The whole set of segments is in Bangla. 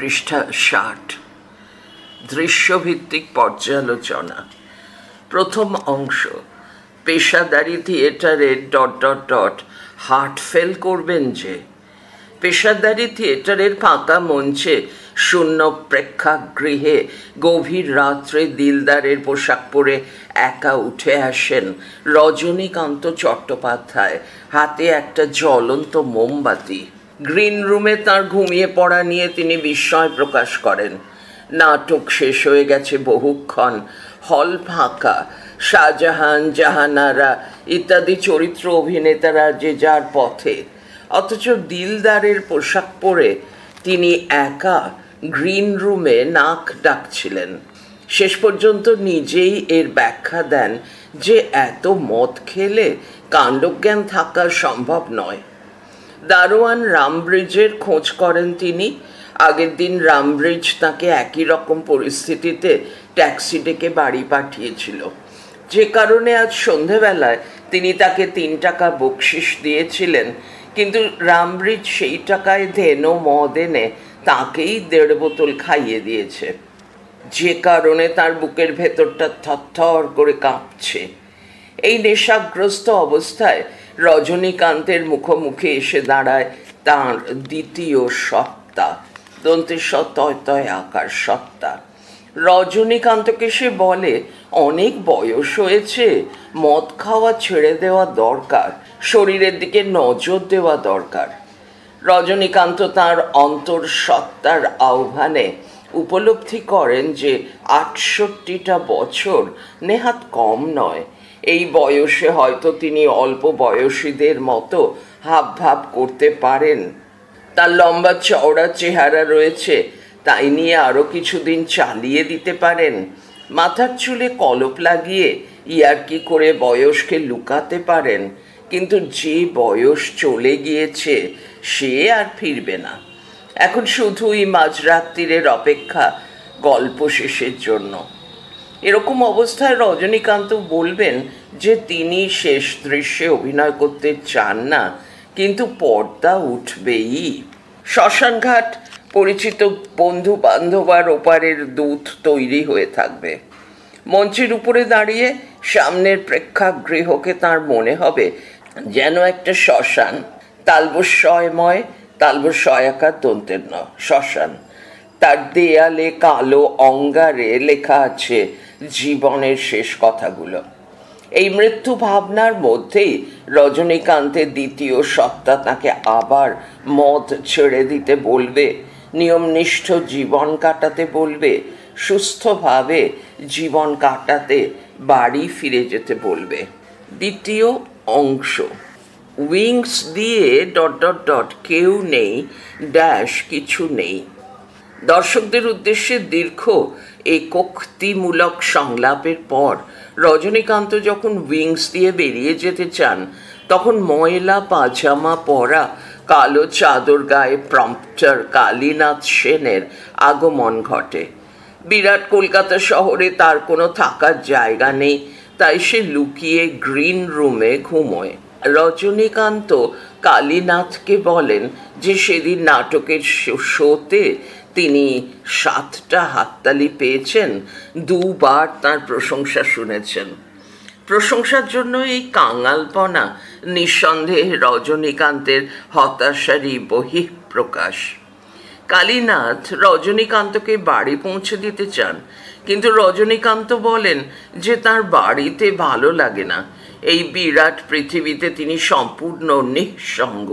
পৃষ্ঠা ৬০ দৃশ্যভিত্তিক পর্যালোচনা। প্রথম অংশ, পেশাদারি থিয়েটারের ... হার্ট ফেল করবেন যে। পেশাদারি থিয়েটারের ফাঁকা মঞ্চে শূন্য প্রেক্ষাগৃহে গভীর রাত্রে দিলদারের পোশাক পরে একা উঠে আসেন রজনীকান্ত চট্টোপাধ্যায়, হাতে একটা জ্বলন্ত মোমবাতি। গ্রিন রুমে তার ঘুমিয়ে পড়া নিয়ে তিনি বিস্ময় প্রকাশ করেন। নাটক শেষ হয়ে গেছে বহুক্ষণ, হল ফাঁকা, শাহজাহান, জাহানারা ইত্যাদি চরিত্র অভিনেতারা যে যার পথে, অথচ দিলদারের পোশাক পরে তিনি একা গ্রিন রুমে নাক ডাকছিলেন। শেষ পর্যন্ত নিজেই এর ব্যাখ্যা দেন যে এত মদ খেলে কাণ্ডজ্ঞান থাকা সম্ভব নয়। দারোয়ান রামব্রিজের খোঁজ করেন তিনি। আগের দিন রামব্রিজ তাকে একই রকম পরিস্থিতিতে ট্যাক্সি ডেকে বাড়ি পাঠিয়েছিল, যে কারণে আজ সন্ধেবেলায় তিনি তাকে ৩ টাকা বকশিস দিয়েছিলেন, কিন্তু রামব্রিজ সেই টাকায় ধেনো মদ এনে তাকেই ১.৫ বোতল খাইয়ে দিয়েছে, যে কারণে তার বুকের ভেতরটা থরথর করে কাঁপছে। এই নেশাগ্রস্ত অবস্থায় রজনীকান্তের মুখোমুখি এসে দাঁড়ায় তাঁর দ্বিতীয় সত্তা, দন্তেশ তয় আকার সত্তা। রজনীকান্তকে সে বলে, অনেক বয়স হয়েছে, মদ খাওয়া ছেড়ে দেওয়া দরকার, শরীরের দিকে নজর দেওয়া দরকার। রজনীকান্ত তাঁর অন্তঃসত্ত্বার আহ্বানে উপলব্ধি করেন যে ৬৮টা বছর নেহাত কম নয়। এই বয়সে হয়তো তিনি অল্প বয়সীদের মতো হাবভাব করতে পারেন। তার লম্বা চওড়া চেহারা রয়েছে, তাই নিয়ে আরও কিছুদিন চালিয়ে দিতে পারেন। মাথার চুলে কলপ লাগিয়ে ইয়ার্কি করে বয়সকে লুকাতে পারেন, কিন্তু যে বয়স চলে গিয়েছে সে আর ফিরবে না। এখন শুধুই মাঝরাত্রিরের অপেক্ষা গল্প শেষের জন্য। এরকম অবস্থায় রজনীকান্ত বলবেন যে তিনি শেষ দৃশ্যে অভিনয় করতে চান না, কিন্তু পর্দা উঠবেই। শ্মশানঘাট পরিচিত বন্ধু বান্ধবার ওপারের দূত তৈরি হয়ে থাকবে। মঞ্চের উপরে দাঁড়িয়ে সামনের প্রেক্ষাগৃহকে তার মনে হবে যেন একটা শ্মশান, তালবস্ময় তালবস্ময়াকার দন্তের ন শ্মশান। তার দেয়ালে কালো অঙ্গারে লেখা আছে জীবনের শেষ কথাগুলো। এই মৃত্যু ভাবনার মধ্যেই রজনীকান্তের দ্বিতীয় সত্তা তাকে আবার মদ ছেড়ে দিতে বলবে, নিয়মনিষ্ঠ জীবন কাটাতে বলবে, সুস্থভাবে জীবন কাটাতে বাড়ি ফিরে যেতে বলবে। দ্বিতীয় অংশ, উইংস দিয়ে ... কেউ নেই কিছু নেই। দর্শকদের উদ্দেশ্যে দীর্ঘ একোক্তিমূলক সংলাপের পর রজনীকান্ত যখন উইংস দিয়ে বেরিয়ে যেতে চান, তখন ময়লা পাজামা পরা, কালো চাদর গায়ে প্রম্পটার কালীনাথ সেনের আগমন ঘটে। বিরাট কলকাতা শহরে তার কোনো থাকার জায়গা নেই, তাই সে লুকিয়ে গ্রিন রুমে ঘুমোয়। রজনীকান্ত কালীনাথকে বলেন যে সেদিন নাটকের শোতে তিনি 7টা হাততালি পেয়েছেন, 2 বার তার প্রশংসা শুনেছেন। প্রশংসার জন্য এই কাঙালপনা নিঃসন্দেহে রজনীকান্তের হতাশারই বহিঃপ্রকাশ। কালীনাথ রজনীকান্তকে বাড়ি পৌঁছে দিতে চান, কিন্তু রজনীকান্ত বলেন যে তার বাড়িতে ভালো লাগে না। এই বিরাট পৃথিবীতে তিনি সম্পূর্ণ নিঃসঙ্গ।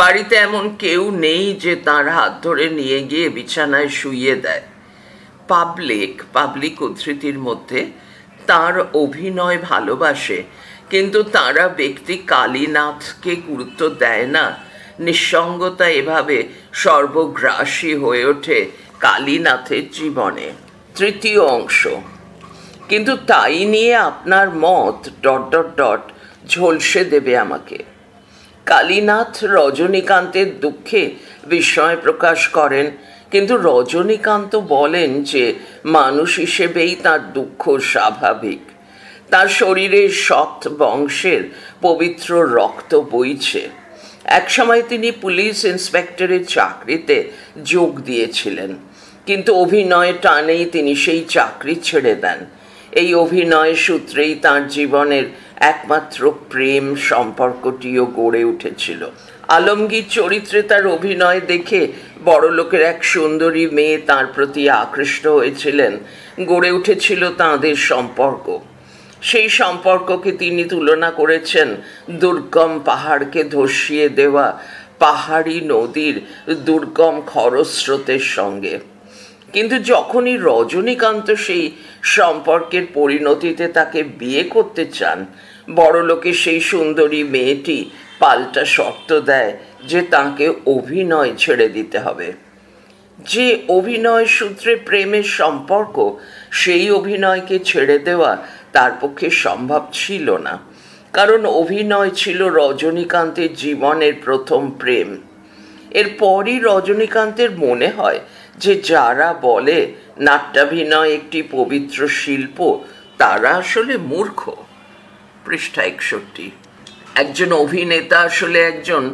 বাড়িতে এমন কেউ নেই যে তার হাত ধরে নিয়ে গিয়ে বিছানায় শুইয়ে দেয়। পাবলিক উদ্ধৃতির মধ্যে তার অভিনয় ভালোবাসে, কিন্তু তারা ব্যক্তি কালীনাথকে গুরুত্ব দেয় না। নিঃসঙ্গতা এভাবে সর্বগ্রাসী হয়ে ওঠে কালীনাথের জীবনে। তৃতীয় অংশ, কিন্তু তাই নিয়ে আপনার মত ... ঝলসে দেবে আমাকে। কালীনাথ রজনীকান্তের দুঃখে বিস্ময় প্রকাশ করেন, কিন্তু রজনীকান্ত বলেন যে মানুষ হিসেবেই তার দুঃখ স্বাভাবিক। তার শরীরে সৎ বংশের পবিত্র রক্ত বইছে। একসময় তিনি পুলিশ ইন্সপেক্টরের চাকরিতে যোগ দিয়েছিলেন, কিন্তু অভিনয় টানেই তিনি সেই চাকরি ছেড়ে দেন। এই অভিনয় সূত্রেই তাঁর জীবনের একমাত্র প্রেম সম্পর্কটিও গড়ে উঠেছিল। আলমগীর চরিত্রে তার অভিনয় দেখে বড়লোকের এক সুন্দরী মেয়ে তাঁর প্রতি আকৃষ্ট হয়েছিলেন। গড়ে উঠেছিল তাঁদের সম্পর্ক। সেই সম্পর্ককে তিনি তুলনা করেছেন দুর্গম পাহাড়কে ধসিয়ে দেওয়া পাহাড়ি নদীর দুর্গম খরস্রোতের সঙ্গে। কিন্তু যখনই রজনীকান্ত সেই সম্পর্কের পরিণতিতে তাকে বিয়ে করতে চান, বড়লোকের সেই সুন্দরী মেয়েটি পাল্টা শর্ত দেয় যে তাকে অভিনয় ছেড়ে দিতে হবে। যে অভিনয় সূত্রে প্রেমের সম্পর্ক, সেই অভিনয়কে ছেড়ে দেওয়া তার পক্ষে সম্ভব ছিল না, কারণ অভিনয় ছিল রজনীকান্তের জীবনের প্রথম প্রেম। এরপরই রজনীকান্তের মনে হয় যে যারা বলে নাট্যাভিনয় একটি পবিত্র শিল্প, তারা আসলে মূর্খ। পৃষ্ঠা 61। একজন অভিনেতা আসলে একজন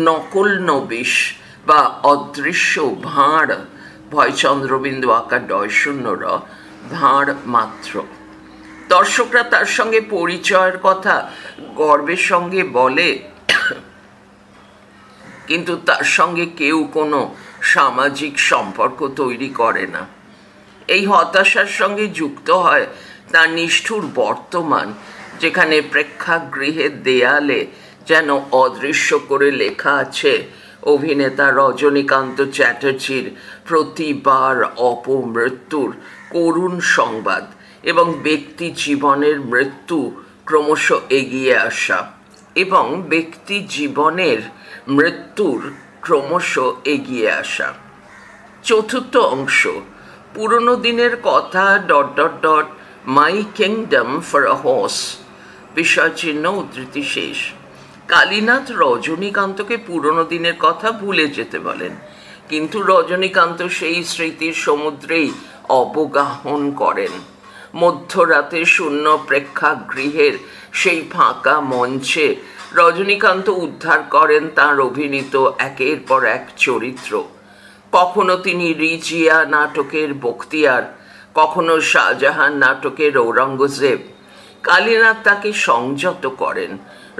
নকল নবিশ বা অদৃশ্য ভাঁড়, ভয়চন্দ্রবিন্দু আঁকা ডয়শূন্যর ভাঁড় মাত্র। দর্শকরা তার সঙ্গে পরিচয়ের কথা গর্বের সঙ্গে বলে, কিন্তু তার সঙ্গে কেউ কোনো সামাজিক সম্পর্ক তৈরি করে না। এই হতাশার সঙ্গে যুক্ত হয় তার নিষ্ঠুর বর্তমান, যেখানে প্রেক্ষাগৃহের দেয়ালে যেন অদৃশ্য করে লেখা আছে অভিনেতা রজনীকান্ত চ্যাটার্জির প্রতিবার অপমৃত্যুর করুণ সংবাদ এবং ব্যক্তি জীবনের মৃত্যু ক্রমশ এগিয়ে আসা এবং ব্যক্তি জীবনের মৃত্যুর ক্রমশ এগিয়ে আসা। চতুর্থ অংশ, পুরনো দিনের কথা ... my kingdom for a horse, বিষয় চিহ্ন, উদ্ধৃতি শেষ। কালীনাথ রজনীকান্তকে পুরনো দিনের কথা ভুলে যেতে বলেন, কিন্তু রজনীকান্ত সেই স্মৃতির সমুদ্রেই অবগাহন করেন। মধ্যরাতে শূন্য প্রেক্ষাগৃহের সেই ফাঁকা মঞ্চে রজনীকান্ত উদ্ধার করেন তাঁর অভিনীত একের পর এক চরিত্র। কখনো তিনি রিজিয়া নাটকের বখতিয়ার, কখনো শাহজাহান নাটকের ঔরঙ্গজেব। কালীনাথ তাকে সংযত করেন।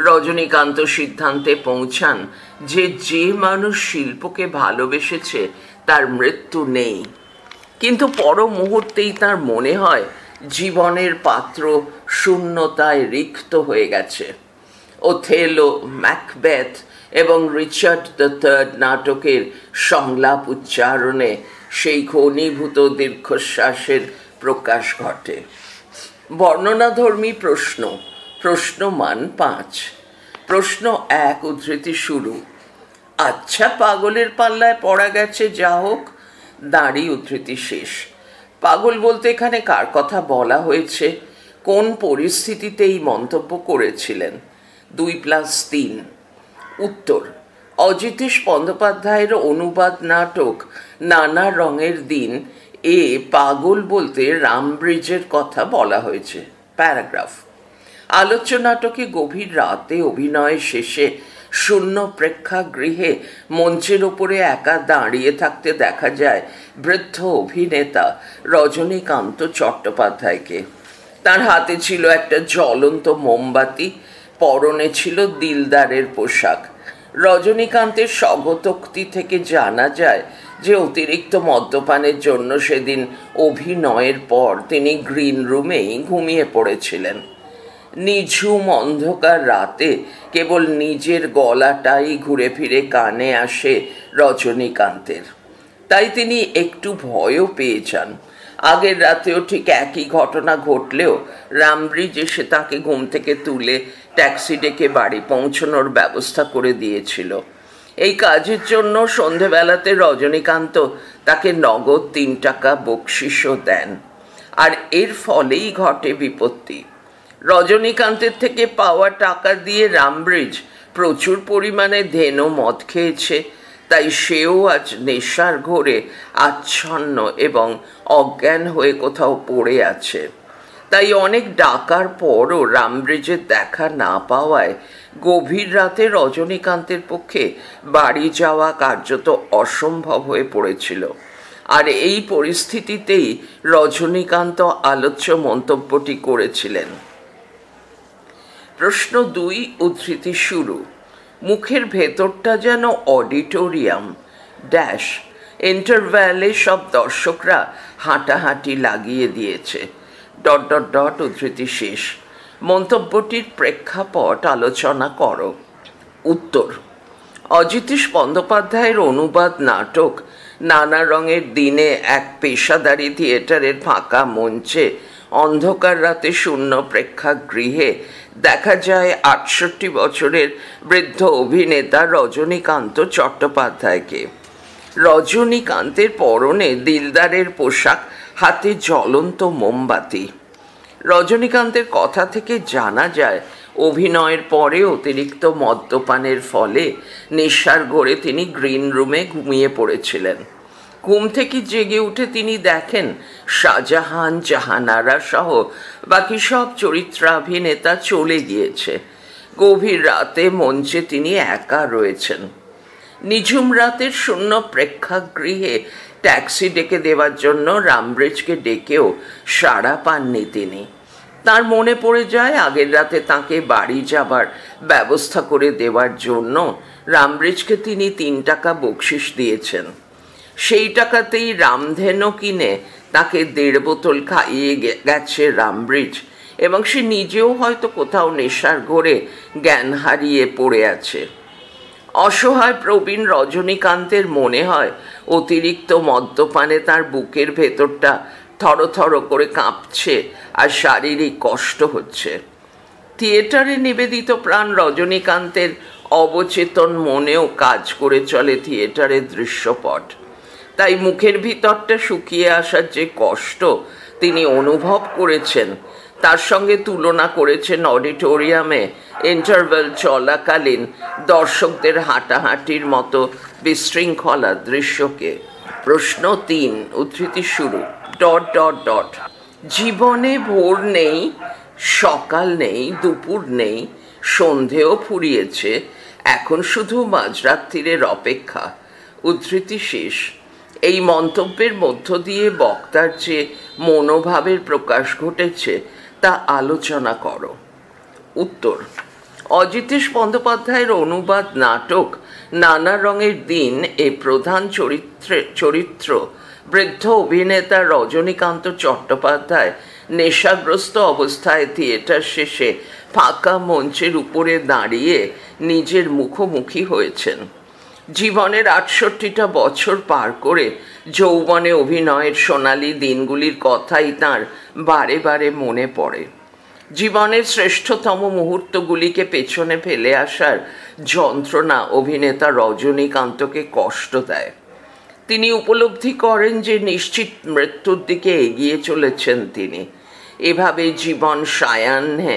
রজনীকান্ত সিদ্ধান্তে পৌঁছান যে মানুষ শিল্পকে ভালোবেসেছে তার মৃত্যু নেই, কিন্তু পর মুহূর্তেই তার মনে হয় জীবনের পাত্র শূন্যতায় রিক্ত হয়ে গেছে। ওথেলো, ম্যাকবেথ এবং রিচার্ড III নাটকের সংলাপ উচ্চারণে সেই ঘনীভূত দীর্ঘশ্বাসের প্রকাশ ঘটে। বর্ণনাধর্মী প্রশ্ন, প্রশ্নমান 5। প্রশ্ন 1, উদ্ধৃতি শুরু। আচ্ছা, পাগলের পাল্লায় পড়া গেছে, যা হোক। দাঁড়ি, উদ্ধৃতি শেষ। পাগল বলতে এখানে কার কথা বলা হয়েছে? কোন পরিস্থিতিতে এই মন্তব্য করেছিলেন? 2+3। উত্তর, অজিতেশ বন্দ্যোপাধ্যায়ের অনুবাদ নাটক নানা রঙের দিন এ পাগল বলতে রামব্রিজের কথা বলা হয়েছে। প্যারাগ্রাফ। আলোচ্য নাটকে গভীর রাতে অভিনয় শেষে শূন্য প্রেক্ষাগৃহে মঞ্চের ওপরে একা দাঁড়িয়ে থাকতে দেখা যায় বৃদ্ধ অভিনেতা রজনীকান্ত চট্টোপাধ্যায়কে। তার হাতে ছিল একটা জ্বলন্ত মোমবাতি, পরনে ছিল দিলদারের পোশাক। রজনীকান্তের স্বগতোক্তি থেকে জানা যায় যে অতিরিক্ত মদ্যপানের জন্য সেদিন অভিনয়ের পর তিনি গ্রিন রুমেই ঘুমিয়ে পড়েছিলেন। নিঝুম অন্ধকার রাতে কেবল নিজের গলাটাই ঘুরে ফিরে কানে আসে রজনীকান্তের, তাই তিনি একটু ভয়ও পেয়ে যান। আগের রাতেও ঠিক একই ঘটনা ঘটলেও রামব্রিজ এসে তাকে ঘুম থেকে তুলে ট্যাক্সি ডেকে বাড়ি পৌঁছানোর ব্যবস্থা করে দিয়েছিল। এই কাজের জন্য সন্ধেবেলাতে রজনীকান্ত তাকে নগদ 3 টাকা বকশিসও দেন, আর এর ফলেই ঘটে বিপত্তি। রজনীকান্তের থেকে পাওয়া টাকা দিয়ে রামব্রিজ প্রচুর পরিমাণে ধেনো মদ খেয়েছে, তাই সেও আজ নেশার ঘোরে আচ্ছন্ন এবং অজ্ঞান হয়ে কোথাও পড়ে আছে। তাই অনেক ডাকার পরও রামব্রিজের দেখা না পাওয়ায় গভীর রাতে রজনীকান্তের পক্ষে বাড়ি যাওয়া কার্যত অসম্ভব হয়ে পড়েছিল, আর এই পরিস্থিতিতেই রজনীকান্ত আলোচ্য মন্তব্যটি করেছিলেন। প্রশ্ন 2, উদ্ধৃতি শুরু। মুখের ভেতরটা যেন অডিটোরিয়াম ড্যাশ, ইন্টারভ্যালে সব দর্শকরা হাঁটাহাঁটি লাগিয়ে দিয়েছে ... উদ্ধৃতি শেষ। মন্তব্যটির প্রেক্ষাপট আলোচনা করো। উত্তর। অজিতেশ বন্দ্যোপাধ্যায়ের অনুবাদ নাটক নানা রঙের দিনে এক পেশাদারি থিয়েটারের ফাঁকা মঞ্চে অন্ধকার রাতে শূন্য প্রেক্ষাগৃহে দেখা যায় ৬৮ বছরের বৃদ্ধ অভিনেতা রজনীকান্ত চট্টোপাধ্যায়কে। রজনীকান্তের পরনে দিলদারের পোশাক, হাতে জ্বলন্ত মোমবাতি। রজনীকান্তের কথা থেকে জানা যায় অভিনয়ের পরে অতিরিক্ত মদ্যপানের ফলে নেশার ঘোরে তিনি গ্রিন রুমে ঘুমিয়ে পড়েছিলেন। ঘুম থেকে জেগে উঠে তিনি দেখেন শাহজাহান, জাহানারা সহ বাকি সব চরিত্রাভিনেতা চলে গিয়েছে। গভীর রাতে মঞ্চে তিনি একা রয়েছেন। নিঝুম রাতের শূন্য প্রেক্ষাগৃহে ট্যাক্সি ডেকে দেওয়ার জন্য রামব্রিজকে ডেকেও সাড়া পাননি তিনি। তার মনে পড়ে যায় আগের রাতে তাকে বাড়ি যাবার ব্যবস্থা করে দেওয়ার জন্য রামব্রিজকে তিনি ৩ টাকা বকশিস দিয়েছেন। সেই টাকাতেই রামধেনু কিনে তাকে ১.৫ বোতল খাইয়ে গেছে রামব্রিজ, এবং সে নিজেও হয়তো কোথাও নেশার ঘোরে জ্ঞান হারিয়ে পড়ে আছে। অসহায় প্রবীণ রজনীকান্তের মনে হয় অতিরিক্ত মদ্যপানে তার বুকের ভেতরটা থরথর করে কাঁপছে আর শারীরিক কষ্ট হচ্ছে। থিয়েটারে নিবেদিত প্রাণ রজনীকান্তের অবচেতন মনেও কাজ করে চলে থিয়েটারের দৃশ্যপট। তাই মুখের ভিতরটা শুকিয়ে আসার যে কষ্ট তিনি অনুভব করেছেন তার সঙ্গে তুলনা করেছেন অডিটোরিয়ামে ইন্টারভেল চলাকালীন দর্শকদের হাঁটাহাঁটির মতো বিশৃঙ্খলা দৃশ্যকে। প্রশ্ন ৩, উদ্ধৃতি শুরু। ... জীবনে ভোর নেই, সকাল নেই, দুপুর নেই, সন্ধেও ফুরিয়েছে, এখন শুধু মাঝরাত্রিরের অপেক্ষা। উদ্ধৃতি শেষ। এই মন্তব্যের মধ্য দিয়ে বক্তার যে মনোভাবের প্রকাশ ঘটেছে তা আলোচনা করো। উত্তর। অজিতেশ বন্দ্যোপাধ্যায়ের অনুবাদ নাটক নানা রঙের দিন এ প্রধান চরিত্র বৃদ্ধ অভিনেতা রজনীকান্ত চট্টোপাধ্যায় নেশাগ্রস্ত অবস্থায় থিয়েটার শেষে ফাঁকা মঞ্চের উপরে দাঁড়িয়ে নিজের মুখোমুখি হয়েছেন। জীবনের ৬৮টা বছর পার করে যৌবনে অভিনয়ের সোনালি দিনগুলির কথাই তাঁর বারে বারে মনে পড়ে। জীবনের শ্রেষ্ঠতম মুহূর্তগুলিকে পেছনে ফেলে আসার যন্ত্রণা অভিনেতা রজনীকান্তকে কষ্ট দেয়। তিনি উপলব্ধি করেন যে নিশ্চিত মৃত্যুর দিকে এগিয়ে চলেছেন তিনি। এভাবে জীবন সায়াহ্নে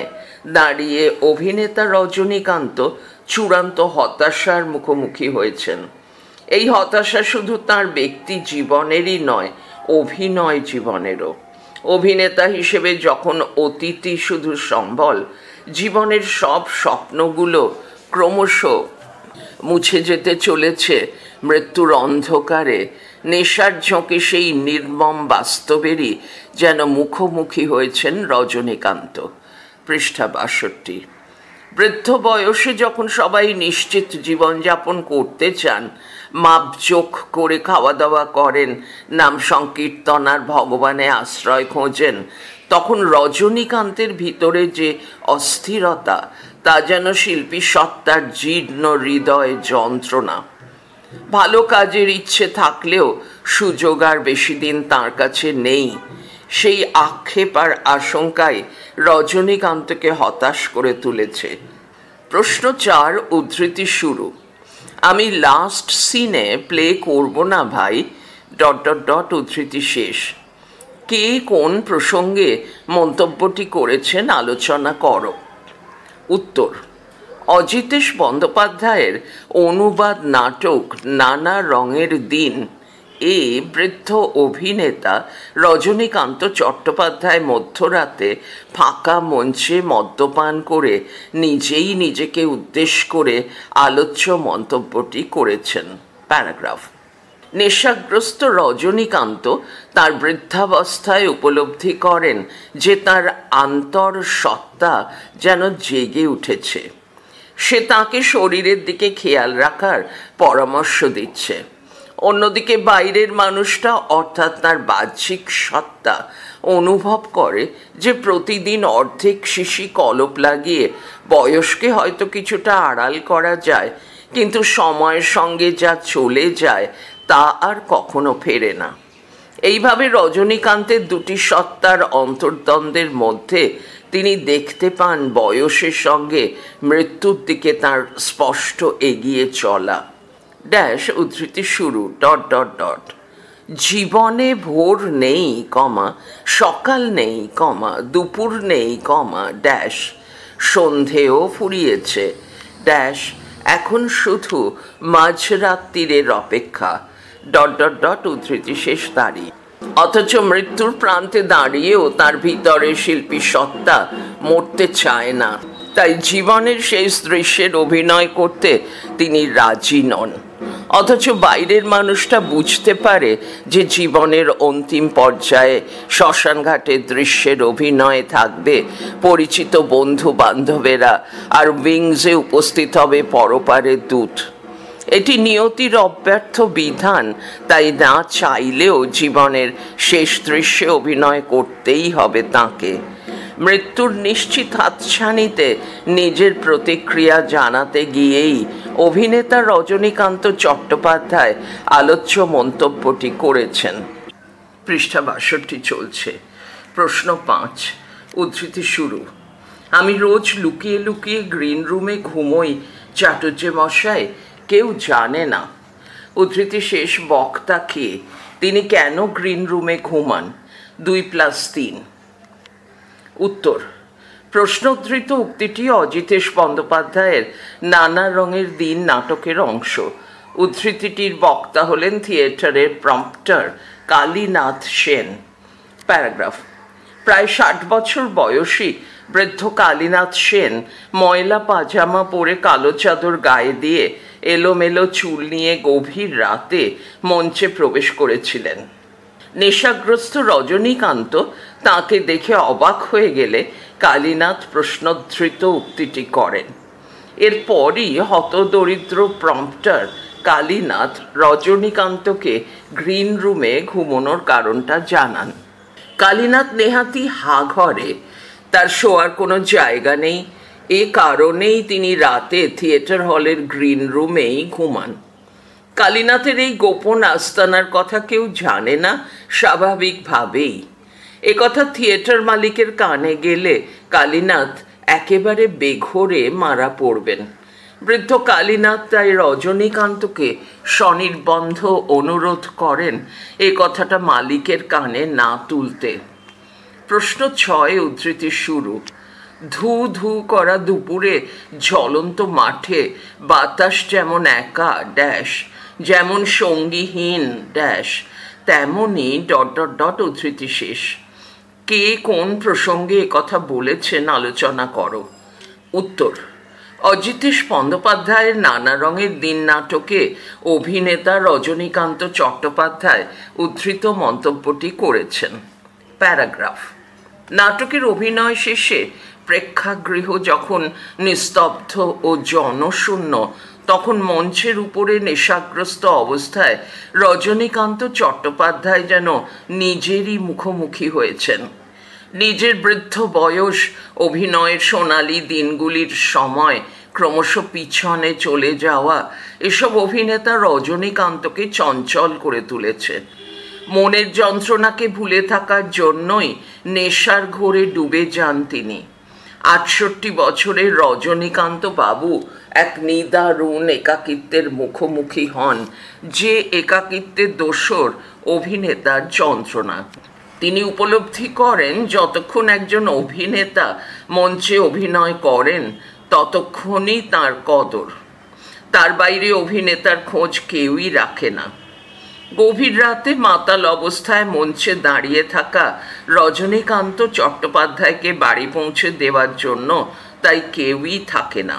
দাঁড়িয়ে অভিনেতা রজনীকান্ত চূড়ান্ত হতাশার মুখোমুখি হয়েছেন। এই হতাশা শুধু তার ব্যক্তি জীবনেরই নয়, অভিনয় জীবনেরও। অভিনেতা হিসেবে যখন অতীতই শুধু সম্বল, জীবনের সব স্বপ্নগুলো ক্রমশ মুছে যেতে চলেছে মৃত্যুর অন্ধকারে, নেশার ঝোঁকে সেই নির্মম বাস্তবেরই যেন মুখোমুখি হয়েছেন রজনীকান্ত। পৃষ্ঠা ৬২। বৃদ্ধ বয়সে যখন সবাই নিশ্চিত জীবনযাপন করতে চান, মাপজোক করে খাওয়া দাওয়া করেন, নাম সংকীর্তন আর ভগবানে আশ্রয় খোঁজেন, তখন রজনীকান্তের ভিতরে যে অস্থিরতা তা যেন শিল্পী সত্তার জীর্ণ হৃদয় যন্ত্রণা। ভালো কাজের ইচ্ছে থাকলেও সুযোগ আর বেশি দিন তাঁর কাছে নেই, সেই আক্ষেপ আর আশঙ্কায় রজনীকান্তকে হতাশ করে তুলেছে। প্রশ্ন ৪, উদ্ধৃতি শুরু। আমি লাস্ট সিনে প্লে করব না ভাই... উদ্ধৃতি শেষ। কে কোন প্রসঙ্গে মন্তব্যটি করেছেন আলোচনা করো। উত্তর। অজিতেশ বন্দ্যোপাধ্যায়ের অনুবাদ নাটক নানা রঙের দিন এ বৃদ্ধ অভিনেতা রজনীকান্ত চট্টোপাধ্যায় মধ্যরাতে ফাঁকা মঞ্চে মদ্যপান করে নিজেই নিজেকে উদ্দেশ করে আলোচ্য মন্তব্যটি করেছেন। প্যারাগ্রাফ। নেশাগ্রস্ত রজনীকান্ত তার বৃদ্ধাবস্থায় উপলব্ধি করেন যে তার আন্তর সত্তা যেন জেগে উঠেছে। সে তাকে শরীরের দিকে খেয়াল রাখার পরামর্শ দিচ্ছে। অন্যদিকে বাইরের মানুষটা অর্থাৎ তার বাহ্যিক সত্তা অনুভব করে যে প্রতিদিন অর্ধেক শিশি কলপ লাগিয়ে বয়সকে হয়তো কিছুটা আড়াল করা যায়, কিন্তু সময়ের সঙ্গে যা চলে যায় তা আর কখনো ফেরে না। এইভাবে রজনীকান্তের দুটি সত্তার অন্তর্দ্বন্দ্বের মধ্যে তিনি দেখতে পান বয়সের সঙ্গে মৃত্যুর দিকে তার স্পষ্ট এগিয়ে চলা। ড্যাশ উদ্ধৃতি শুরু ডট ডট ডট। জীবনে ভোর নেই কমা, সকাল নেই কমা, দুপুর নেই কমা, ড্যাশ সন্ধেও ফুরিয়েছে, ড্যাশ এখন শুধু মাঝরাত্রিরের অপেক্ষা, ডট ডট ডট উদ্ধৃতি শেষ তারিখ। অথচ মৃত্যুর প্রান্তে দাঁড়িয়েও তার ভিতরে শিল্পী সত্তা মরতে চায় না, তাই জীবনের শেষ দৃশ্যের অভিনয় করতে তিনি রাজি নন। অথচ বাইরের মানুষটা বুঝতে পারে যে জীবনের অন্তিম পর্যায়ে শ্মশানঘাটের দৃশ্যের অভিনয়ে থাকবে পরিচিত বন্ধু বান্ধবেরা, আর উইংসে উপস্থিত হবে পরপারের দূত। এটি নিয়তির অব্যর্থ বিধান, তাই না চাইলেও জীবনের শেষ দৃশ্যে অভিনয় করতেই হবে তাঁকে। মৃত্যুর নিশ্চিত হাতছানিতে নিজের প্রতিক্রিয়া জানাতে গিয়েই অভিনেতা রজনীকান্ত চট্টোপাধ্যায় আলোচ্য মন্তব্যটি করেছেন। পৃষ্ঠা 62 চলছে। প্রশ্ন 5 উদ্ধৃতি শুরু। আমি রোজ লুকিয়ে লুকিয়ে গ্রিন রুমে ঘুমোই চাটুর্য মশাই, কেউ জানে না। উদ্ধৃতি শেষ। বক্তা কে? তিনি কেন গ্রিন রুমে ঘুমান? 2+3। উত্তর। প্রশ্নোদ্ধৃত উক্তিটি অজিতেশ বন্দ্যোপাধ্যায়ের নানা রঙের দিন নাটকের অংশ। উদ্ধৃতিটির বক্তা হলেন থিয়েটারের প্রম্পটার কালীনাথ সেন। প্যারাগ্রাফ। প্রায় 60 বছর বয়সী বৃদ্ধ কালীনাথ সেন ময়লা পাজামা পরে কালো চাদর গায়ে দিয়ে এলোমেলো চুল নিয়ে গভীর রাতে মঞ্চে প্রবেশ করেছিলেন। নেশাগ্রস্ত রজনীকান্ত তাকে দেখে অবাক হয়ে গেলে কালীনাথ প্রশ্নোদ্ধৃত উক্তিটি করেন। এরপরই হতদরিদ্র প্রম্পটার কালীনাথ রজনীকান্তকে গ্রিন রুমে ঘুমানোর কারণটা জানান। কালীনাথ নেহাতি হা ঘরে, তার শোয়ার কোনো জায়গা নেই, এ কারণেই তিনি রাতে থিয়েটার হলের গ্রিন রুমেই ঘুমান। কালীনাথের এই গোপন আস্তানার কথা কেউ জানে না স্বাভাবিকভাবেই। একথা থিয়েটার মালিকের কানে গেলে কালীনাথ একেবারে বেঘোরে মারা পড়বেন। বৃদ্ধ কালীনাথ তাই রজনীকান্তকে স্বনির্বন্ধ অনুরোধ করেন এ কথাটা মালিকের কানে না তুলতে। প্রশ্ন 6 উদ্ধৃতি শুরু। ধু ধু করা দুপুরে ঝলন্ত মাঠে বাতাস যেমন একা ড্যাশ, যেমন সঙ্গীহীন ড্যাশ, তেমনই ডট ডট ডট উদ্ধৃতি শেষ। কে কোন প্রসঙ্গে একথা বলেছেন আলোচনা করো। উত্তর। অজিতেশ বন্দ্যোপাধ্যায়ের নানা রঙের দিন নাটকে অভিনেতা রজনীকান্ত চট্টোপাধ্যায় উদ্ধৃত মন্তব্যটি করেছেন। প্যারাগ্রাফ। নাটকের অভিনয় শেষে প্রেক্ষাগৃহ যখন নিস্তব্ধ ও জনশূন্য, তখন মঞ্চের উপরে নেশাগ্রস্ত অবস্থায় রজনীকান্ত চট্টোপাধ্যায় যেন নিজেরই মুখোমুখি হয়েছেন। নিজের বৃদ্ধ বয়স, অভিনয়ের সোনালি দিনগুলির সময় ক্রমশ পিছনে চলে যাওয়া, এসব অভিনেতা রজনীকান্তকে চঞ্চল করে তুলেছে। মনের যন্ত্রণাকে ভুলে থাকার জন্যই নেশার ঘোরে ডুবে যান তিনি। 68 বছরের রজনীকান্ত বাবু এক নিদারুণ একাকিত্বের মুখোমুখি হন, যে একাকিত্বের দোসর অভিনেতার যন্ত্রণা। তিনি উপলব্ধি করেন যতক্ষণ একজন অভিনেতা মঞ্চে অভিনয় করেন ততক্ষণই তার কদর। তার বাইরে অভিনেতার খোঁজ কেউই রাখে না। গভীর রাতে মাতাল অবস্থায় মঞ্চে দাঁড়িয়ে থাকা রজনীকান্ত চট্টোপাধ্যায়কে বাড়ি পৌঁছে দেওয়ার জন্য তাই কেউই থাকে না।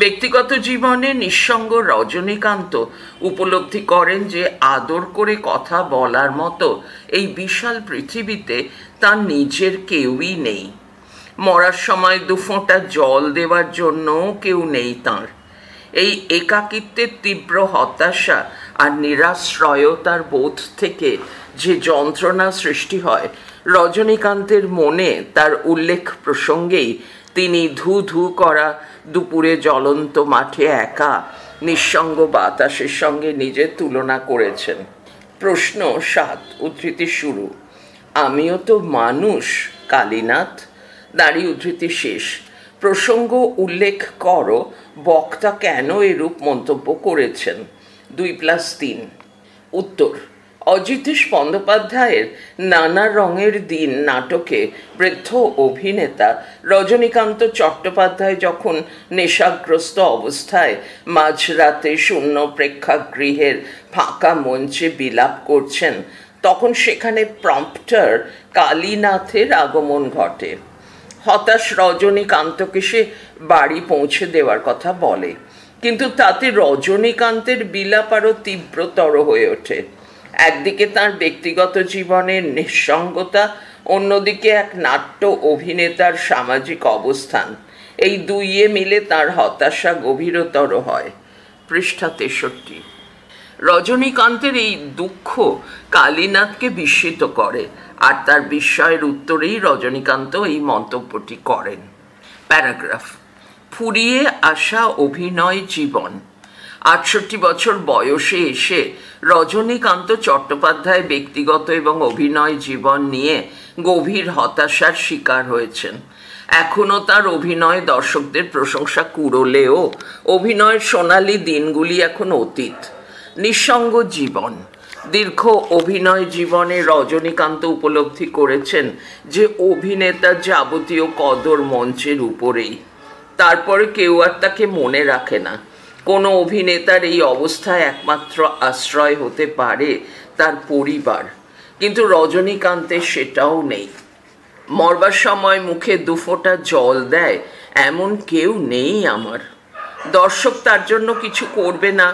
ব্যক্তিগত জীবনে নিঃসঙ্গ রজনীকান্ত উপলব্ধি করেন যে আদর করে কথা বলার মতো এই বিশাল পৃথিবীতে তার নিজের কেউই নেই। মরার সময় দুফোঁটা জল দেওয়ার জন্যও কেউ নেই তাঁর। এই একাকিত্বের তীব্র হতাশা আর নিরাশ্রয়তার বোধ থেকে যে যন্ত্রণা সৃষ্টি হয় রজনীকান্তের মনে তার উল্লেখ প্রসঙ্গেই তিনি ধু ধু করা দুপুরে জ্বলন্ত মাঠে একা নিঃসঙ্গ বাতাসের সঙ্গে নিজের তুলনা করেছেন। প্রশ্ন ৭, উদ্ধৃতি শুরু। আমিও তো মানুষ কালীনাথ, দাঁড়ি উদ্ধৃতি শেষ। প্রসঙ্গ উল্লেখ করো বক্তা কেন এরূপ মন্তব্য করেছেন। 2+3। উত্তর। অজিতেশ বন্দ্যোপাধ্যায়ের নানা রঙের দিন নাটকে বৃদ্ধ অভিনেতা রজনীকান্ত চট্টোপাধ্যায় যখন নেশাগ্রস্ত অবস্থায় মাঝরাতে শূন্য প্রেক্ষাগৃহের ফাঁকা মঞ্চে বিলাপ করছেন, তখন সেখানে প্রম্পটার কালীনাথের আগমন ঘটে। হতাশ রজনীকান্তকে সে বাড়ি পৌঁছে দেওয়ার কথা বলে, কিন্তু তাতে রজনীকান্তের বিলাপ আরও তীব্রতর হয়ে ওঠে। একদিকে তার ব্যক্তিগত জীবনের নিঃসঙ্গতা, অন্যদিকে এক নাট্য অভিনেতার সামাজিক অবস্থান, এই দুইয়ে মিলে তার হতাশা গভীরতর হয়। পৃষ্ঠা 63। রজনীকান্তের এই দুঃখ কালীনাথকে বিস্মিত করে, আর তার বিস্ময়ের উত্তরেই রজনীকান্ত এই মন্তব্যটি করেন। প্যারাগ্রাফ। ফুরিয়ে আসা অভিনয় জীবন। ৬৮ বছর বয়সে এসে রজনীকান্ত চট্টোপাধ্যায় ব্যক্তিগত এবং অভিনয় জীবন নিয়ে গভীর হতাশার শিকার হয়েছেন। এখনও তার অভিনয় দর্শকদের প্রশংসা কুড়োলেও অভিনয়ের সোনালি দিনগুলি এখন অতীত। নিঃসঙ্গ জীবন। দীর্ঘ অভিনয় জীবনে রজনীকান্ত উপলব্ধি করেছেন যে অভিনেতার যাবতীয় কদর মঞ্চের উপরেই। তারপরে কেউ আর তাকে মনে রাখে না। কোনো অভিনেতার এই অবস্থায় একমাত্র আশ্রয় হতে পারে তার পরিবার, কিন্তু রজনীকান্তের সেটাও নেই। মরবার সময় মুখে দুফোঁটা জল দেয় এমন কেউ নেই আমার। দর্শক তার জন্য কিছু করবে না,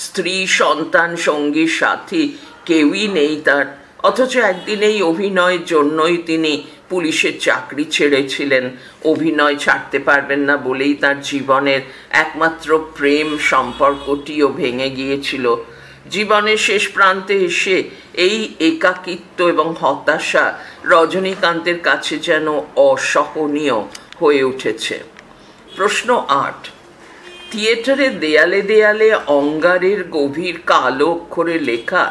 স্ত্রী, সন্তান, সঙ্গী, সাথী কেউই নেই তার। অথচ একদিন এই অভিনয়ের জন্যই তিনি পুলিশের চাকরি ছেড়েছিলেন। অভিনয় ছাড়তে পারবেন না বলেই তার জীবনের একমাত্র প্রেম সম্পর্কটিও ভেঙে গিয়েছিল। জীবনের শেষ প্রান্তে এসে এই একাকিত্ব এবং হতাশা রজনীকান্তের কাছে যেন অসহনীয় হয়ে উঠেছে। প্রশ্ন ৮। থিয়েটারের দেয়ালে দেয়ালে অঙ্গারের গভীর কালো অক্ষরে লেখা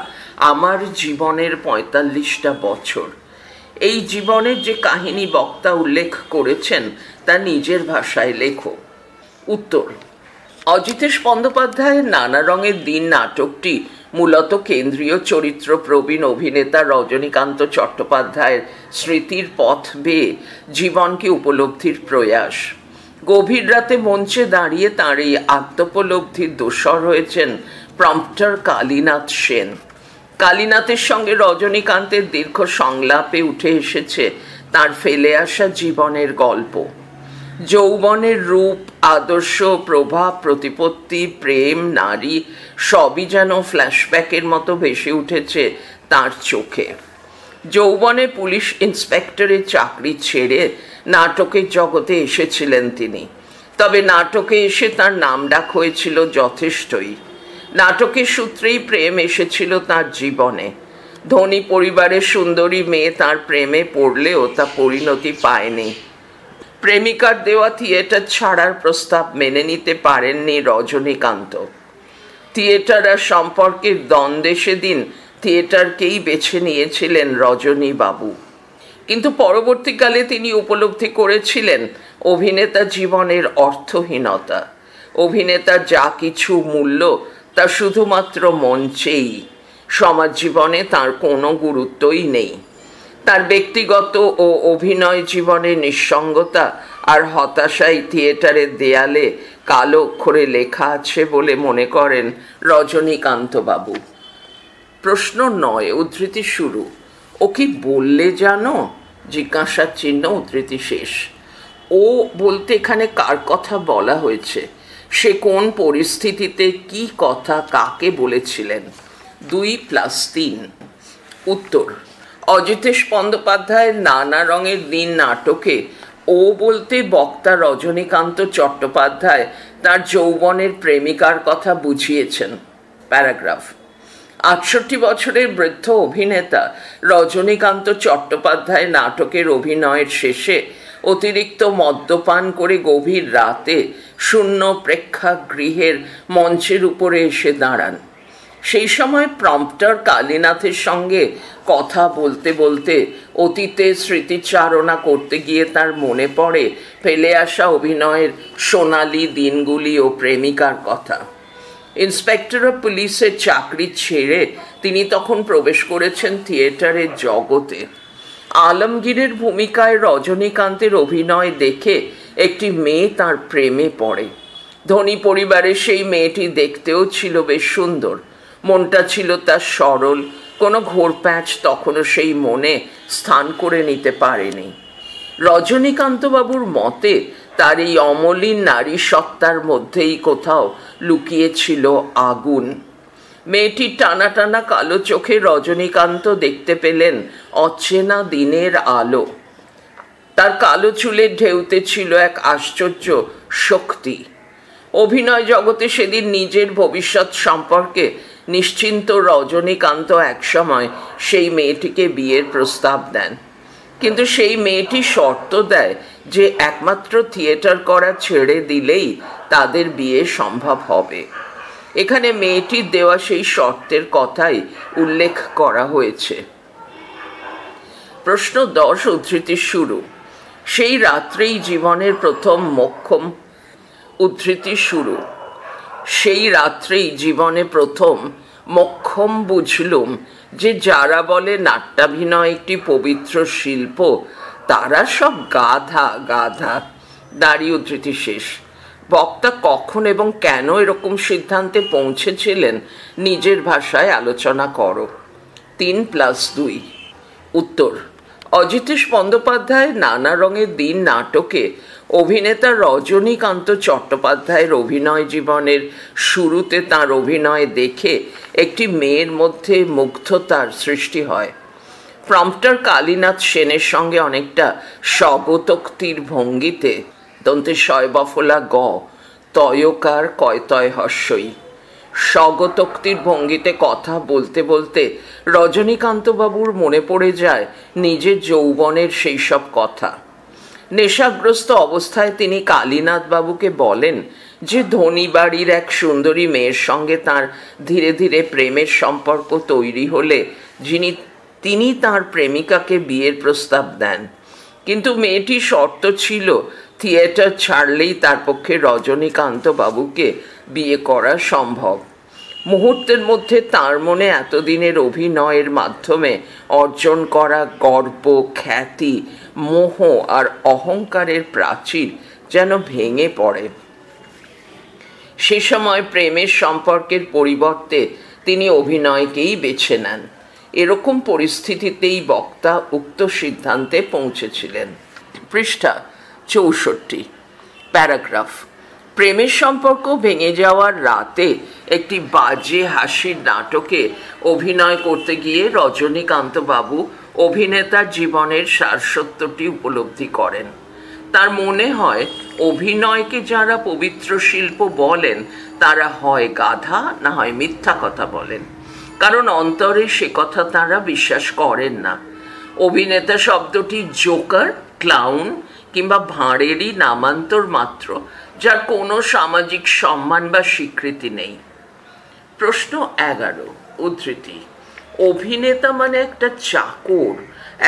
আমার জীবনের ৪৫টা বছর। এই জীবনের যে কাহিনী বক্তা উল্লেখ করেছেন তা নিজের ভাষায় লেখো। উত্তর। অজিতেশ বন্দ্যোপাধ্যায়ের নানা রঙের দিন নাটকটি মূলত কেন্দ্রীয় চরিত্র প্রবীণ অভিনেতা রজনীকান্ত চট্টোপাধ্যায়ের স্মৃতির পথ বেয়ে জীবনকে উপলব্ধির প্রয়াস। গভীর রাতে মঞ্চে দাঁড়িয়ে তাঁর এই আত্মোপলব্ধির দোসর হয়েছেন প্রম্পটার কালীনাথ সেন। কালীনাথের সঙ্গে রজনীকান্তের দীর্ঘ সংলাপে উঠে এসেছে তার ফেলে আসা জীবনের গল্প। যৌবনের রূপ, আদর্শ, প্রভাব, প্রতিপত্তি, প্রেম, নারী সবই যেন ফ্ল্যাশব্যাকের মতো ভেসে উঠেছে তার চোখে। যৌবনে পুলিশ ইন্সপেক্টরের চাকরি ছেড়ে নাটকের জগতে এসেছিলেন তিনি। তবে নাটকে এসে তার নামডাক হয়েছিল যথেষ্টই। নাটকের সূত্রেই প্রেম এসেছিল তার জীবনে। ধনী পরিবারের সুন্দরী মেয়ে তার প্রেমে পড়লেও তা পরিণতি পায়নি। প্রেমিকার দেওয়া থিয়েটার ছাড়ার প্রস্তাব মেনে নিতে পারেননি রজনীকান্ত। থিয়েটার আর সম্পর্কের দ্বন্দ্বে সেদিন থিয়েটারকেই বেছে নিয়েছিলেন রজনীবাবু। কিন্তু পরবর্তীকালে তিনি উপলব্ধি করেছিলেন অভিনেতা জীবনের অর্থহীনতা। অভিনেতার যা কিছু মূল্য তা শুধুমাত্র মঞ্চেই, সমাজ জীবনে তার কোনো গুরুত্বই নেই। তার ব্যক্তিগত ও অভিনয় জীবনে নিঃসঙ্গতা আর হতাশাই থিয়েটারের দেয়ালে কালো অক্ষরে লেখা আছে বলে মনে করেন রজনীকান্তবাবু। প্রশ্ন 9 উদ্ধৃতি শুরু। ও কি বললে জানো? জিজ্ঞাসার চিহ্ন, উদ্ধৃতি শেষ। ও বলতে এখানে কার কথা বলা হয়েছে? সে কোন পরিস্থিতিতে কি কথা কাকে বলেছিলেন? 2+3। উত্তর, অজিতেশ বন্দ্যোপাধ্যায়ের নানা রঙের দিন নাটকে ও বলতে বক্তা রজনীকান্ত চট্টোপাধ্যায় তার যৌবনের প্রেমিকার কথা বুঝিয়েছেন। প্যারাগ্রাফ। 68 বছরের বৃদ্ধ অভিনেতা রজনীকান্ত চট্টোপাধ্যায় নাটকের অভিনয়ের শেষে অতিরিক্ত মদ্যপান করে গভীর রাতে শূন্য প্রেক্ষাগৃহের মঞ্চের উপরে এসে দাঁড়ান। সেই সময় প্রম্পটার কালীনাথের সঙ্গে কথা বলতে বলতে অতীতে স্মৃতিচারণা করতে গিয়ে তার মনে পড়ে ফেলে আসা অভিনয়ের সোনালি দিনগুলি ও প্রেমিকার কথা। ইন্সপেক্টর অফ পুলিশের চাকরি ছেড়ে তিনি তখন প্রবেশ করেছেন থিয়েটারের জগতে। আলমগীরের ভূমিকায় রজনীকান্তের অভিনয় দেখে একটি মেয়ে তার প্রেমে পড়ে। ধনী পরিবারের সেই মেয়েটি দেখতেও ছিল বেশ সুন্দর, মনটা ছিল তার সরল, কোনো ঘোরপ্যাঁচ তখনও সেই মনে স্থান করে নিতে পারেনি। রজনীকান্তবাবুর মতে তার এই অমলিন নারী সত্তার মধ্যেই কোথাও লুকিয়েছিল আগুন। মেয়েটির টানা টানা কালো চোখে রজনীকান্ত দেখতে পেলেন অচেনা দিনের আলো। তার কালো চুলের ঢেউতে ছিল এক আশ্চর্য শক্তি। অভিনয় জগতে সেদিন নিজের ভবিষ্যৎ সম্পর্কে নিশ্চিন্ত রজনীকান্ত একসময় সেই মেয়েটিকে বিয়ের প্রস্তাব দেন, কিন্তু সেই মেয়েটি শর্ত দেয় যে একমাত্র থিয়েটার করা ছেড়ে দিলেই তাদের বিয়ে সম্ভব হবে। এখানে মেয়েটির দেওয়া সেই শর্তের কথাই উল্লেখ করা হয়েছে। প্রশ্ন 10 উদ্ধৃতি শুরু। সেই রাত্রেই জীবনের প্রথম মোক্ষম। উদ্ধৃতি শুরু। সেই রাত্রেই জীবনে প্রথম মোক্ষম বুঝলুম যে যারা বলে নাট্যাভিনয় একটি পবিত্র শিল্প তারা সব গাধা গাধা। দাঁড়িয়ে উদ্ধৃতি শেষ। বক্তা কখন এবং কেন এরকম সিদ্ধান্তে পৌঁছেছিলেন নিজের ভাষায় আলোচনা করো। 3+2। উত্তর, অজিতেশ বন্দ্যোপাধ্যায়ের নানা রঙের দিন নাটকে অভিনেতা রজনীকান্ত চট্টোপাধ্যায়ের অভিনয় জীবনের শুরুতে তার অভিনয় দেখে একটি মেয়ের মধ্যে মুগ্ধতার সৃষ্টি হয়। প্রম্পটার কালীনাথ সেনের সঙ্গে অনেকটা স্বগতোক্তির ভঙ্গিতে দন্তে শয়বফলা গ তয়কার কয়তয় হস্যই স্বগতোক্তির ভঙ্গিতে কথা বলতে বলতে রজনীকান্তবাবুর মনে পড়ে যায় নিজের যৌবনের সেই সব কথা। নেশাগ্রস্ত অবস্থায় তিনি কালীনাথ বাবুকে বলেন যে ধনী বাড়ির এক সুন্দরী মেয়ের সঙ্গে তার ধীরে ধীরে প্রেমের সম্পর্ক তৈরি হলে তিনি তার প্রেমিকাকে বিয়ের প্রস্তাব দেন, কিন্তু মেয়েটির শর্ত ছিল থিয়েটার ছাড়লেই তার পক্ষে রজনীকান্ত বাবুকে বিয়ে করা সম্ভব। মুহূর্তের মধ্যে তার মনে এতদিনের অভিনয়ের মাধ্যমে অর্জন করা গর্ব, খ্যাতি, মোহ আর অহংকারের প্রাচীর যেন ভেঙে পড়ে। সে সময় প্রেমের সম্পর্কের পরিবর্তে তিনি অভিনয়কেই বেছে নেন। এরকম পরিস্থিতিতেই বক্তা উক্ত সিদ্ধান্তে পৌঁছেছিলেন। পৃষ্ঠা 64। প্যারাগ্রাফ। প্রেমের সম্পর্ক ভেঙে যাওয়ার রাতে একটি বাজে হাসির নাটকে অভিনয় করতে গিয়ে রজনীকান্তবাবু অভিনেতার জীবনের সারসত্যটি উপলব্ধি করেন। তার মনে হয় অভিনয়কে যারা পবিত্র শিল্প বলেন তারা হয় গাধা না হয় মিথ্যা কথা বলেন, কারণ অন্তরে সে কথা তারা বিশ্বাস করেন না। অভিনেতা শব্দটি জোকার, ক্লাউন কিংবা ভাঁড়েরই নামান্তর মাত্র, যার কোনো সামাজিক সম্মান বা স্বীকৃতি নেই। প্রশ্ন 11 উদ্ধৃতি। অভিনেতা মানে একটা চাকর,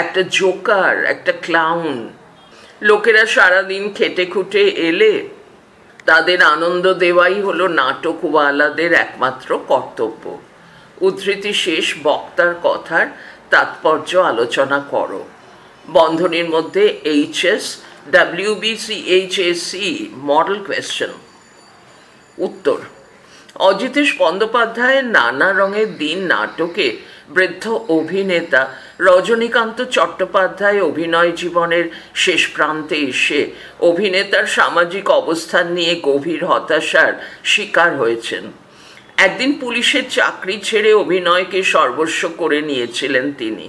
একটা জোকার, একটা ক্লাউন। লোকেরা সারাদিন খেটে খুটে এলে তাদের আনন্দ দেওয়াই হলো নাটকওয়ালাদের একমাত্র কর্তব্য। উদ্ধৃতি শেষ। বক্তার কথার তাৎপর্য আলোচনা করো। বন্ধনীর মধ্যে HS WBCHAC মডেল কোয়েশ্চেন। উত্তর, অজিতেশ বন্দ্যোপাধ্যায়ের নানা রঙের দিন নাটকে বৃদ্ধ অভিনেতা রজনীকান্ত চট্টোপাধ্যায় অভিনয় জীবনের শেষ প্রান্তে এসে অভিনেতার সামাজিক অবস্থান নিয়ে গভীর হতাশার শিকার হয়েছেন। একদিন পুলিশের চাকরি ছেড়ে অভিনয়কে সর্বস্ব করে নিয়েছিলেন তিনি।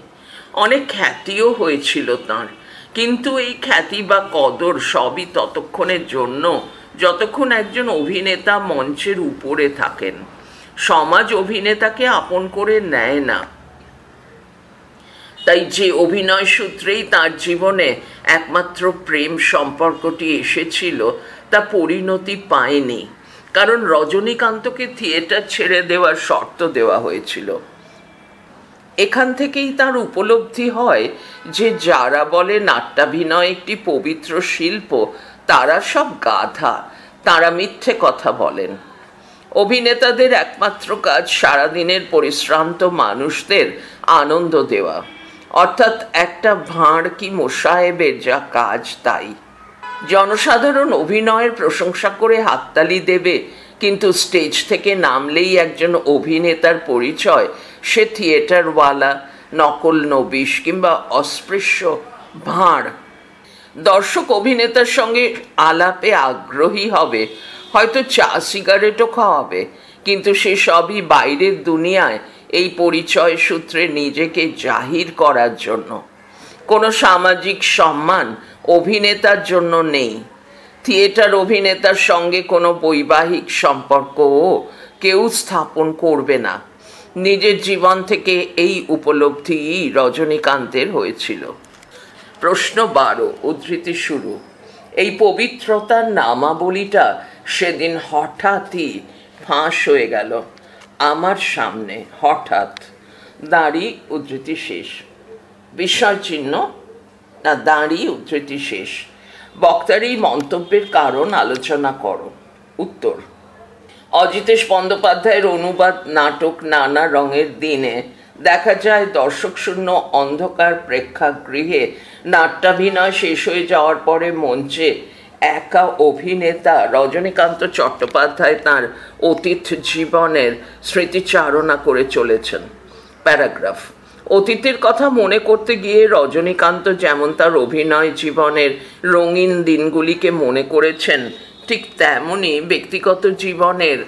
অনেক খ্যাতিও হয়েছিল তাঁর, কিন্তু এই খ্যাতি বা কদর সবই ততক্ষণের জন্য যতক্ষণ একজন অভিনেতা মঞ্চের উপরে থাকেন। সমাজ অভিনেতাকে আপন করে নেয় না। তাই যে অভিনয় সূত্রেই তার জীবনে একমাত্র প্রেম সম্পর্কটি এসেছিল তা পরিণতি পায়নি, কারণ রজনীকান্তকে থিয়েটার ছেড়ে দেওয়ার শর্ত দেওয়া হয়েছিল। এখান থেকেই তার উপলব্ধি হয় যে যারা বলে নাট্যাভিনয় একটি পবিত্র শিল্প তারা সব গাধা, তারা মিথ্যে কথা বলেন। অভিনেতাদের একমাত্র কাজ সারাদিনের পরিশ্রান্ত মানুষদের আনন্দ দেওয়া, অর্থাৎ একটা ভাঁড় কি মোসাহেবের যা কাজ তাই। জনসাধারণ অভিনয়ের প্রশংসা করে হাততালি দেবে, কিন্তু স্টেজ থেকে নামলেই একজন অভিনেতার পরিচয় সে থিয়েটারওয়ালা, নকল নবিশ কিংবা অস্পৃশ্য ভাঁড়। দর্শক অভিনেতার সঙ্গে আলাপে আগ্রহী হবে, হয়তো চা সিগারেটও খাওয়াবে, কিন্তু সে সবই বাইরের দুনিয়ায় এই পরিচয় সূত্রে নিজেকে জাহির করার জন্য। কোনো সামাজিক সম্মান অভিনেতার জন্য নেই। থিয়েটার অভিনেতার সঙ্গে কোনো বৈবাহিক সম্পর্কও কেউ স্থাপন করবে না। নিজের জীবন থেকে এই উপলব্ধিই রজনীকান্তের হয়েছিল। প্রশ্ন 12, উদ্ধৃতি শুরু। এই পবিত্রতার নামাবলীটা সেদিন হঠাৎই ফাঁস হয়ে গেল আমার সামনে, হঠাৎ। দাঁড়ি, উদ্ধৃতি শেষ। বিস্ময় চিহ্ন না, দাঁড়ি, উদ্ধৃতি শেষ। বক্তার এই মন্তব্যের কারণ আলোচনা করো। উত্তর: অজিতেশ বন্দ্যোপাধ্যায়ের অনুবাদ নাটক নানা রঙের দিনে দেখা যায় দর্শকশূন্য অন্ধকার প্রেক্ষাগৃহে নাট্যাভিনয় শেষ হয়ে যাওয়ার পরে মঞ্চে একা অভিনেতা রজনীকান্ত চট্টোপাধ্যায় তাঁর অতীত জীবনের স্মৃতিচারণা করে চলেছেন। প্যারাগ্রাফ: অতীতের কথা মনে করতে গিয়ে রজনীকান্ত যেমন তার অভিনয় জীবনের রঙিন দিনগুলিকে মনে করেছেন, ঠিক তেমনি ব্যক্তিগত জীবনের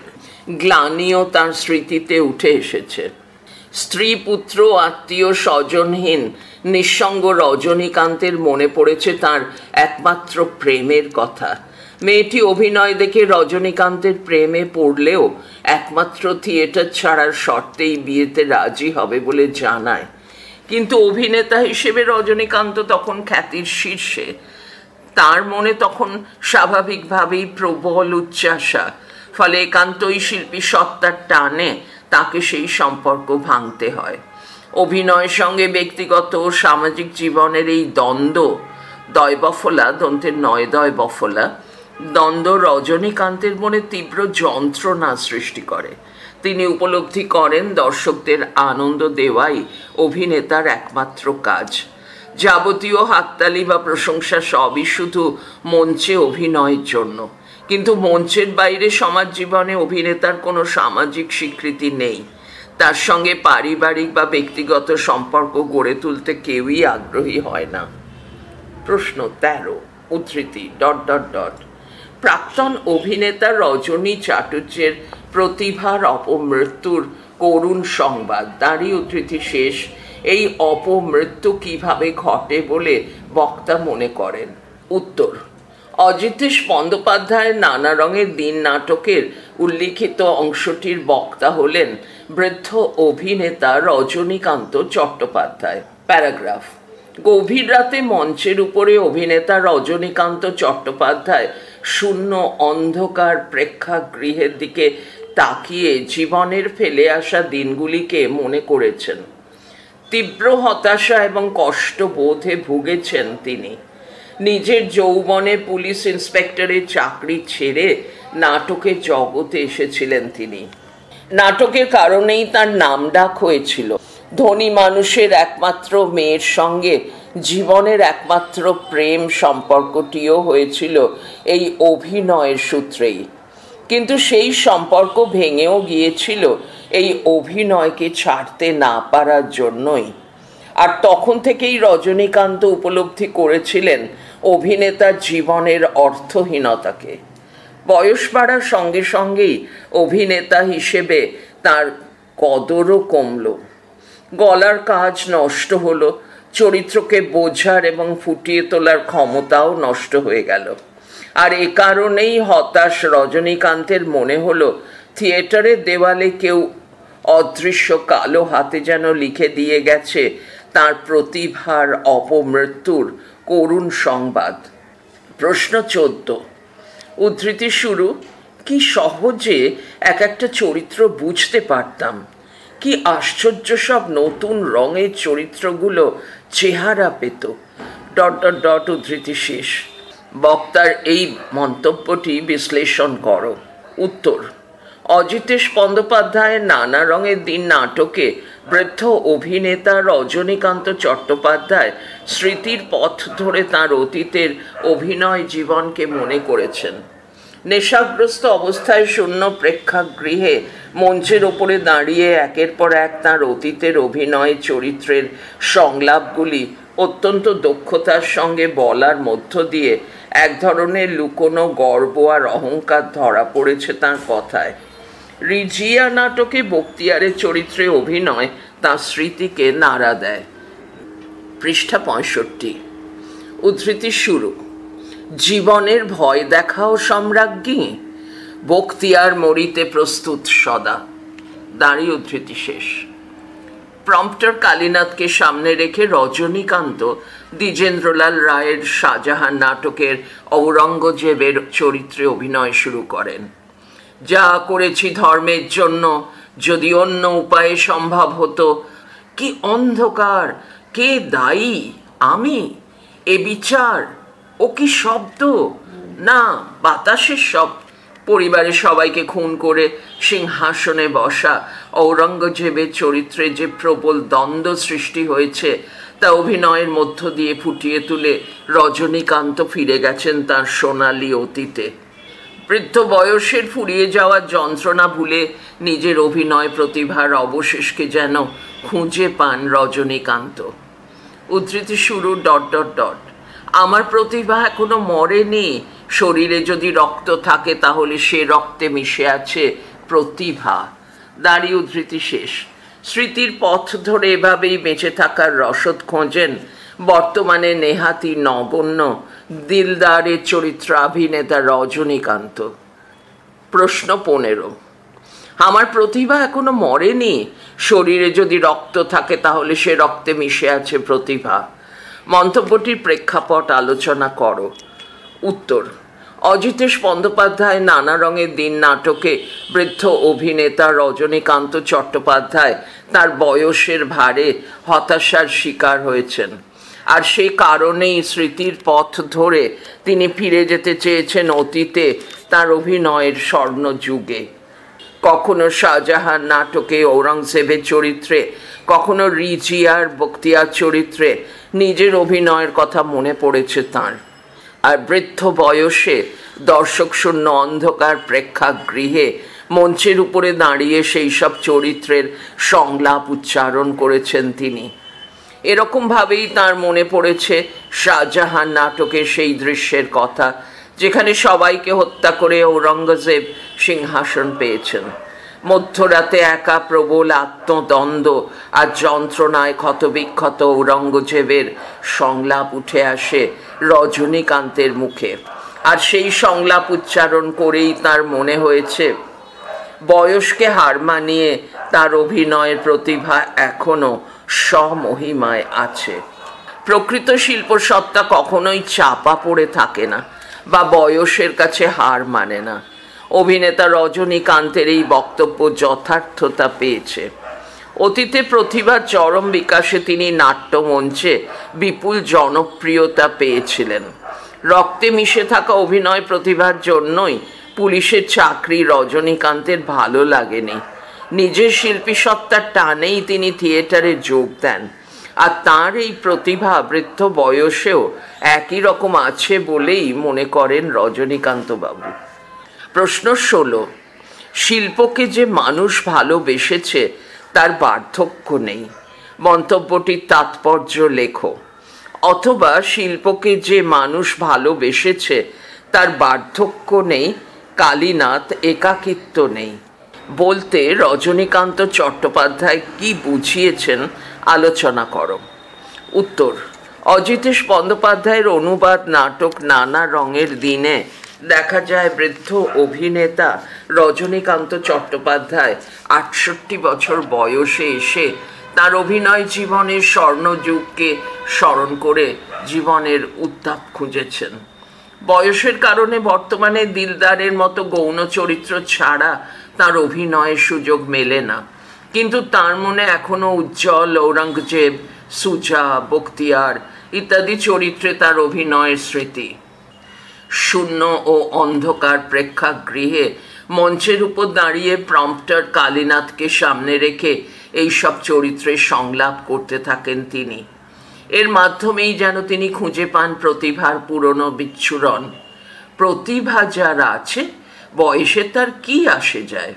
গ্লানিও তার স্মৃতিতে উঠে এসেছে। স্ত্রী, পুত্র, আত্মীয় স্বজনহীন নিঃসঙ্গ রজনীকান্তের মনে পড়েছে তার একমাত্র প্রেমের কথা। মেয়েটি অভিনয় দেখে রজনীকান্তের প্রেমে পড়লেও একমাত্র থিয়েটার ছাড়ার শর্তেই বিয়েতে রাজি হবে বলে জানায়। কিন্তু অভিনেতা হিসেবে রজনীকান্ত তখন খ্যাতির শীর্ষে। তার মনে তখন স্বাভাবিকভাবেই প্রবল উচ্চাসা, ফলে একান্তই শিল্পী সত্তার টানে তাকে সেই সম্পর্ক ভাঙতে হয়। অভিনয়ের সঙ্গে ব্যক্তিগত ও সামাজিক জীবনের এই দ্বন্দ্ব, দয়বফলা, দন্তের নয় দয় বফলা, দ্বন্দ্ব রজনীকান্তের মনে তীব্র যন্ত্রণা সৃষ্টি করে। তিনি উপলব্ধি করেন দর্শকদের আনন্দ দেওয়াই অভিনেতার একমাত্র কাজ। যাবতীয় হাততালি বা প্রশংসা সবই শুধু মঞ্চে অভিনয়ের জন্য, কিন্তু মঞ্চের বাইরে সমাজ জীবনে অভিনেতার কোনো সামাজিক স্বীকৃতি নেই। তার সঙ্গে পারিবারিক বা ব্যক্তিগত সম্পর্ক গড়ে তুলতে কেউই আগ্রহী হয় না। প্রশ্ন 13, উদ্ধৃতি: প্রাক্তন অভিনেতা রজনী চাটুর্যের প্রতিভার অপমৃত্যুর করুণ সংবাদ, দাঁড়ি, উদ্ধৃতি শেষ। এই অপমৃত্যু কিভাবে ঘটে বলে বক্তা মনে করেন? উত্তর: অজিতেশ বন্দ্যোপাধ্যায়ের নানা রঙের দিন নাটকের উল্লিখিত অংশটির বক্তা হলেন বৃদ্ধ অভিনেতা রজনীকান্ত চট্টোপাধ্যায়। প্যারাগ্রাফ: গভীর রাতে মঞ্চের উপরে অভিনেতা রজনীকান্ত চট্টোপাধ্যায় শূন্য অন্ধকার প্রেক্ষাগৃহের দিকে তাকিয়ে জীবনের ফেলে আসা দিনগুলিকে মনে করেছেন। তীব্র হতাশা এবং কষ্টবোধে ভুগেছেন তিনি। নিজের যৌবনে পুলিশ ইন্সপেক্টরের চাকরি ছেড়ে নাটকের জগতে এসেছিলেন তিনি। নাটকের কারণেই তার নামডাক হয়েছিল। ধনী মানুষের একমাত্র মেয়ের সঙ্গে জীবনের একমাত্র প্রেম সম্পর্কটিও হয়েছিল এই অভিনয়ের সূত্রেই। কিন্তু সেই সম্পর্ক ভেঙেও গিয়েছিল এই অভিনয়কে ছাড়তে না পারার জন্যই। আর তখন থেকেই রজনীকান্ত উপলব্ধি করেছিলেন অভিনেতার জীবনের অর্থহীনতাকে। বয়স বাড়ার সঙ্গে সঙ্গেই অভিনেতা হিসেবে তার কদরও কমল, গলার কাজ নষ্ট হলো, চরিত্রকে বোঝার এবং ফুটিয়ে তোলার ক্ষমতাও নষ্ট হয়ে গেল। আর এ কারণেই হতাশ রজনীকান্তের মনে হলো থিয়েটারের দেওয়ালে কেউ অদৃশ্য কালো হাতে যেন লিখে দিয়ে গেছে তার প্রতিভার অপমৃত্যুর করুণ সংবাদ। প্রশ্ন 14, উদ্ধৃতি শুরু। কি সহজে এক একটা চরিত্র বুঝতে পারতাম, কি আশ্চর্য সব নতুন রঙের চরিত্রগুলো চেহারা পেত... উদ্ধৃতি শেষ। বক্তার এই মন্তব্যটি বিশ্লেষণ করো। উত্তর: অজিতেশ বন্দ্যোপাধ্যায়ের নানা রঙের দিন নাটকে বৃদ্ধ অভিনেতা রজনীকান্ত চট্টোপাধ্যায় স্মৃতির পথ ধরে তাঁর অতীতের অভিনয় জীবনকে মনে করেছেন। নেশাগ্রস্ত অবস্থায় শূন্য প্রেক্ষাগৃহে মঞ্চের ওপরে দাঁড়িয়ে একের পর এক তাঁর অতীতের অভিনয় চরিত্রের সংলাপগুলি অত্যন্ত দক্ষতার সঙ্গে বলার মধ্য দিয়ে এক ধরনের লুকোনো গর্ব আর অহংকার ধরা পড়েছে তাঁর কথায়। রিজিয়া নাটকে বক্তিয়ারের চরিত্রে অভিনয় তাঁর স্মৃতিকে নাড়া দেয়। পৃষ্ঠা 65, উদ্ধৃতি শুরু। জীবনের ভয় দেখাও সম্রাজ্ঞী, বক্তিয়ার মরিতে প্রস্তুত সদা। দাঁড়িয়ে উদ্ধৃতি শেষ। প্রম্পটার কালীনাথকে সামনে রেখে রজনীকান্ত দ্বিজেন্দ্রলাল রায়ের শাহজাহান নাটকের ঔরঙ্গজেবের চরিত্রে অভিনয় শুরু করেন। যা করেছি ধর্মের জন্য, যদি অন্য উপায়ে সম্ভব হতো, কি অন্ধকার, কে দায়ী, আমি, এ বিচার, ও কি শব্দ, না বাতাসের শব্দ। পরিবারের সবাইকে খুন করে সিংহাসনে বসা ঔরঙ্গজেবের চরিত্রে যে প্রবল দ্বন্দ্ব সৃষ্টি হয়েছে তা অভিনয়ের মধ্য দিয়ে ফুটিয়ে তুলে রজনীকান্ত ফিরে গেছেন তার সোনালী অতীতে। বৃদ্ধ বয়সের ফুরিয়ে যাওয়ার যন্ত্রণা ভুলে নিজের অভিনয় প্রতিভার অবশেষকে যেন খুঁজে পান রজনীকান্ত। উদ্ধৃতি শুরু. আমার প্রতিভা এখনো মরেনি, শরীরে যদি রক্ত থাকে তাহলে সে রক্তে মিশে আছে প্রতিভা। দাঁড়িয়ে উদ্ধৃতি শেষ। স্মৃতির পথ ধরে এভাবেই বেঁচে থাকার রসদ খোঁজেন বর্তমানে নেহাতি নগণ্য দিলদারের চরিত্রাভিনেতা রজনীকান্ত। প্রশ্ন 15, আমার প্রতিভা এখনো মরেনি, শরীরে যদি রক্ত থাকে তাহলে সে রক্তে মিশে আছে প্রতিভা। মন্তব্যটির প্রেক্ষাপট আলোচনা করো। উত্তর: অজিতেশ বন্দ্যোপাধ্যায় নানা রঙের দিন নাটকে বৃদ্ধ অভিনেতা রজনীকান্ত চট্টোপাধ্যায় তার বয়সের ভারে হতাশার শিকার হয়েছেন, আর সেই কারণেই স্মৃতির পথ ধরে তিনি ফিরে যেতে চেয়েছেন অতীতে তার অভিনয়ের স্বর্ণ যুগে। কখনো শাহজাহান নাটকে ঔরঙ্গজেবের চরিত্রে, কখনো রিজিয়ার বক্তিয়ার চরিত্রে নিজের অভিনয়ের কথা মনে পড়েছে তাঁর। আর বৃদ্ধ বয়সে দর্শক শূন্য অন্ধকার প্রেক্ষাগৃহে মঞ্চের উপরে দাঁড়িয়ে সেই সব চরিত্রের সংলাপ উচ্চারণ করেছেন তিনি। এরকমভাবেই তার মনে পড়েছে শাহজাহান নাটকের সেই দৃশ্যের কথা যেখানে সবাইকে হত্যা করে ঔরঙ্গজেব সিংহাসন পেয়েছেন। মধ্যরাতে একা প্রবল আত্মদ্বন্দ্ব আর যন্ত্রণায় ক্ষতবিক্ষত ঔরঙ্গজেবের সংলাপ উঠে আসে রজনীকান্তের মুখে, আর সেই সংলাপ উচ্চারণ করেই তার মনে হয়েছে বয়সকে হার মানিয়ে তার অভিনয়ের প্রতিভা এখনো স্বমহিমায় আছে। প্রকৃত শিল্পসত্তা কখনোই চাপা পড়ে থাকে না বা বয়সের কাছে হার মানে না। অভিনেতা রজনীকান্তের এই বক্তব্য যথার্থতা পেয়েছে। অতীতে প্রতিভার চরম বিকাশে তিনি নাট্যমঞ্চে বিপুল জনপ্রিয়তা পেয়েছিলেন। রক্তে মিশে থাকা অভিনয় প্রতিভার জন্যই পুলিশের চাকরি রজনীকান্তের ভালো লাগেনি। নিজের শিল্পী সত্তার টানেই তিনি থিয়েটারে যোগ দেন, আর তাঁর এই প্রতিভা বৃদ্ধ বয়সেও একই রকম আছে বলেই মনে করেন রজনীকান্তবাবু। প্রশ্ন 16, শিল্পকে যে মানুষ ভালোবেসেছে তার বার্ধক্য নেই, মন্তব্যটির তাৎপর্য লেখো। অথবা শিল্পকে যে মানুষ ভালোবেসেছে তার বার্ধক্য নেই, কালীনাথ একাকিত্ব নেই বলতে রজনীকান্ত চট্টোপাধ্যায় কি বুঝিয়েছেন আলোচনা করো। উত্তর, অজিতেশ বন্দ্যোপাধ্যায়ের অনুবাদ নাটক নানা রঙের দিনে দেখা যায় বৃদ্ধ অভিনেতা রজনীকান্ত চট্টোপাধ্যায় 68 বছর বয়সে এসে তার অভিনয় জীবনের স্বর্ণযুগকে স্মরণ করে জীবনের উত্তাপ খুঁজেছেন। বয়সের কারণে বর্তমানে দিলদারের মতো গৌণ চরিত্র ছাড়া তার অভিনয়ের সুযোগ মেলে না, কিন্তু তার মনে এখনো উজ্জ্বল ঔরঙ্গজেব, সুজা, বখতিয়ার ইত্যাদি চরিত্রে তার অভিনয়ের স্মৃতি। শূন্য ও অন্ধকার প্রেক্ষাগৃহে মঞ্চের উপর দাঁড়িয়ে প্রম্পটার কালীনাথকে সামনে রেখে এইসব চরিত্রের সংলাপ করতে থাকেন তিনি। এর মাধ্যমেই যেন তিনি খুঁজে পান প্রতিভার পুরনো বিচ্ছুরণ। প্রতিভা যার আছে, বয়সে তার কি আসে যায়।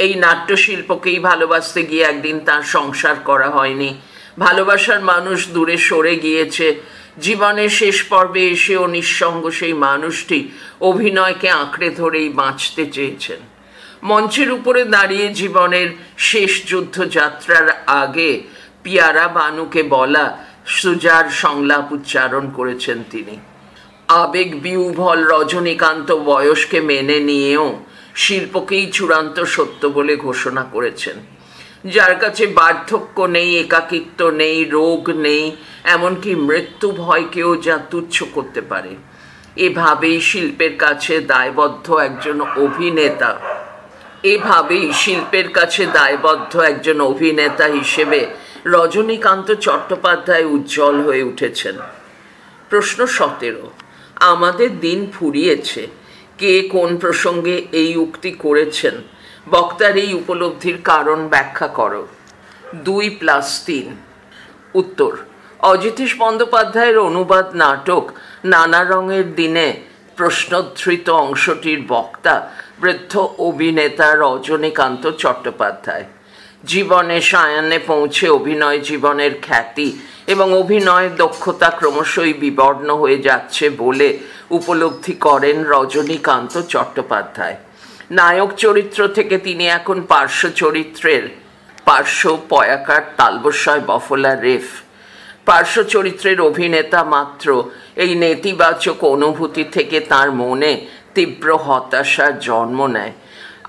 এই নাট্যশিল্পকেই ভালোবাসতে গিয়ে একদিন তার সংসার করা হয়নি, ভালোবাসার মানুষ দূরে সরে গিয়েছে। জীবনের শেষ পর্বে এসেও নিঃসঙ্গ সেই মানুষটি অভিনয়কে আঁকড়ে ধরেই বাঁচতে চেয়েছেন। মঞ্চের উপরে দাঁড়িয়ে জীবনের শেষ যুদ্ধযাত্রার আগে পিয়ারা বানুকে বলা সুজার সংলাপ উচ্চারণ করেছেন তিনি। আবেগ বিহ্বল রজনীকান্ত বয়সকে মেনে নিয়েও শিল্পকেই চূড়ান্ত সত্য বলে ঘোষণা করেছেন। যার কাছে বার্ধক্য নেই, একাকিত্ব নেই, রোগ নেই, এমনকি মৃত্যু ভয়কেও যা তুচ্ছ করতে পারে। এভাবেই শিল্পের কাছে দায়বদ্ধ একজন অভিনেতা হিসেবে রজনীকান্ত চট্টোপাধ্যায় উজ্জ্বল হয়ে উঠেছেন। প্রশ্ন 17, আমাদের দিন ফুরিয়েছে। কে কোন প্রসঙ্গে এই উক্তি করেছেন? বক্তার এই উপলব্ধির কারণ ব্যাখ্যা করো। 2+3। উত্তর, অজিতেশ বন্দ্যোপাধ্যায়ের অনুবাদ নাটক নানা রঙের দিনে প্রশ্নোদ্ধৃত অংশটির বক্তা বৃদ্ধ অভিনেতা রজনীকান্ত চট্টোপাধ্যায়। জীবনে সায়ান্নে পৌঁছে অভিনয় জীবনের খ্যাতি এবং অভিনয়ের দক্ষতা ক্রমশই বিবর্ণ হয়ে যাচ্ছে বলে উপলব্ধি করেন রজনীকান্ত চট্টোপাধ্যায়। নায়ক চরিত্র থেকে তিনি এখন পার্শ্ব পয়াকার তালবস্বয় বফলা রেফ পার্শ্ব চরিত্রের অভিনেতা মাত্র। এই নেতিবাচক অনুভূতি থেকে তার মনে তীব্র হতাশার জন্ম নেয়।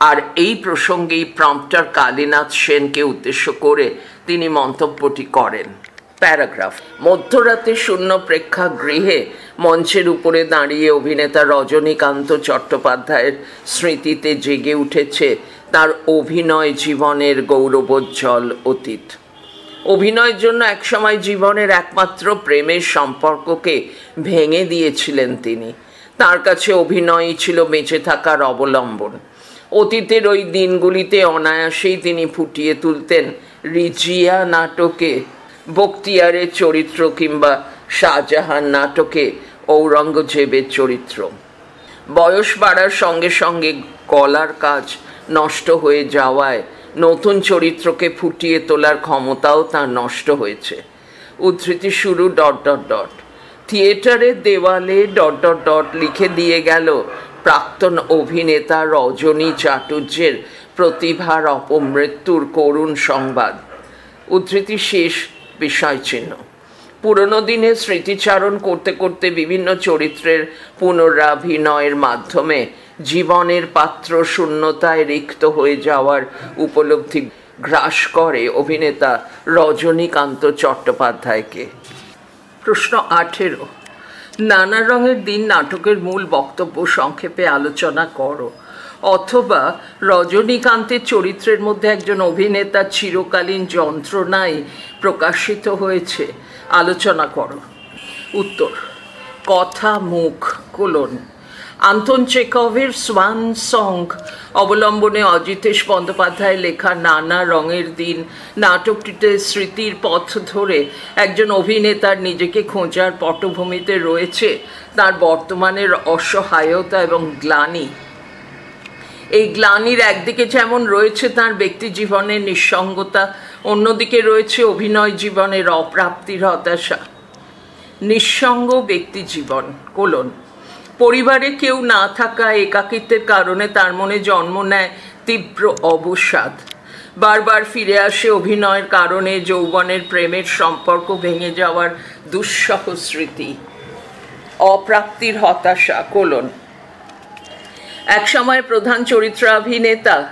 আর এই প্রসঙ্গেই প্রম্পটার কালীনাথ সেনকে উদ্দেশ্য করে তিনি মন্তব্যটি করেন। প্যারাগ্রাফ, মধ্যরাতে শূন্য প্রেক্ষাগৃহে মঞ্চের উপরে দাঁড়িয়ে অভিনেতা রজনীকান্ত চট্টোপাধ্যায়ের স্মৃতিতে জেগে উঠেছে তার অভিনয় জীবনের গৌরবোজ্জ্বল অতীত। অভিনয়ের জন্য একসময় জীবনের একমাত্র প্রেমের সম্পর্ককে ভেঙে দিয়েছিলেন তিনি। তার কাছে অভিনয়ই ছিল বেঁচে থাকার অবলম্বন। অতীতের ওই দিনগুলিতে অনায়াসেই তিনি ফুটিয়ে তুলতেন রিজিয়া নাটকে বখতিয়ারের চরিত্র কিংবা শাহজাহান নাটকে ঔরঙ্গজেবের চরিত্র। বয়স বাড়ার সঙ্গে সঙ্গে গলার কাজ নষ্ট হয়ে যাওয়ায় নতুন চরিত্রকে ফুটিয়ে তোলার ক্ষমতাও তার নষ্ট হয়েছে। উদ্ধৃতি শুরু ... থিয়েটারের দেওয়ালে ... লিখে দিয়ে গেল প্রাক্তন অভিনেতা রজনী চাটুর্যের প্রতিভার অপমৃত্যুর করুণ সংবাদ। উদ্ধৃতি শেষ বিষয়চিহ্ন। পুরনো দিনের স্মৃতিচারণ করতে করতে বিভিন্ন চরিত্রের পুনরাভিনয়ের মাধ্যমে জীবনের পাত্র শূন্যতায় রিক্ত হয়ে যাওয়ার উপলব্ধি গ্রাস করে অভিনেতা রজনীকান্ত চট্টোপাধ্যায়কে। প্রশ্ন 18, নানা রঙের দিন নাটকের মূল বক্তব্য সংক্ষেপে আলোচনা করো। অথবা রজনীকান্তের চরিত্রের মধ্যে একজন অভিনেতার চিরকালীন যন্ত্রণায় প্রকাশিত হয়েছে, আলোচনা করো। উত্তর, কথা মুখ : আন্তন চেকভের সোয়ান সং অবলম্বনে অজিতেশ বন্দ্যোপাধ্যায় লেখা নানা রঙের দিন নাটকটিতে স্মৃতির পথ ধরে একজন অভিনেতার নিজেকে খোঁজার পটভূমিতে রয়েছে তার বর্তমানের অসহায়তা এবং গ্লানি। এই গ্লানির একদিকে যেমন রয়েছে তার ব্যক্তি জীবনের নিঃসঙ্গতা, অন্যদিকে রয়েছে অভিনয় জীবনের অপ্রাপ্তির হতাশা। নিঃসঙ্গ ব্যক্তি জীবন পরিবারে কেউ না থাকা একাকিত্বের কারণে তার মনে জন্ম নেয় তীব্র অবসাদ। বারবার ফিরে আসে অভিনয়ের কারণে যৌবনের প্রেমের সম্পর্ক ভেঙে যাওয়ার দুঃসহ স্মৃতি। অপ্রাপ্তির হতাশা এক সময় প্রধান চরিত্রাভিনেতা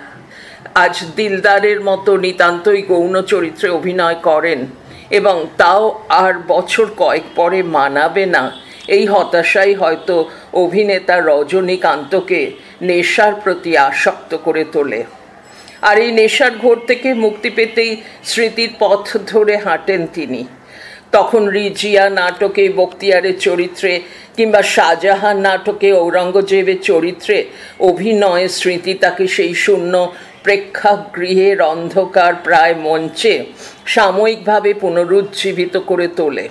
আজ দিলদারের মতো নিতান্তই গৌণ চরিত্রে অভিনয় করেন এবং তাও আর বছর কয়েক পরে মানাবে না। এই হতাশাই হয়তো অভিনেতা রজনীকান্তকে নেশার প্রতি আসক্ত করে তোলে। আর এই নেশার ঘোর থেকে মুক্তি পেতেই স্মৃতির পথ ধরে হাঁটেন তিনি। তখন রিজিয়া নাটকে বখতিয়ারের চরিত্রে কিংবা শাহজাহান নাটকে ঔরঙ্গজেবের চরিত্রে অভিনয়ে স্মৃতি তাকে সেই শূন্য প্রেক্ষাগৃহের অন্ধকার প্রায় মঞ্চে সাময়িকভাবে পুনরুজ্জীবিত করে তোলে।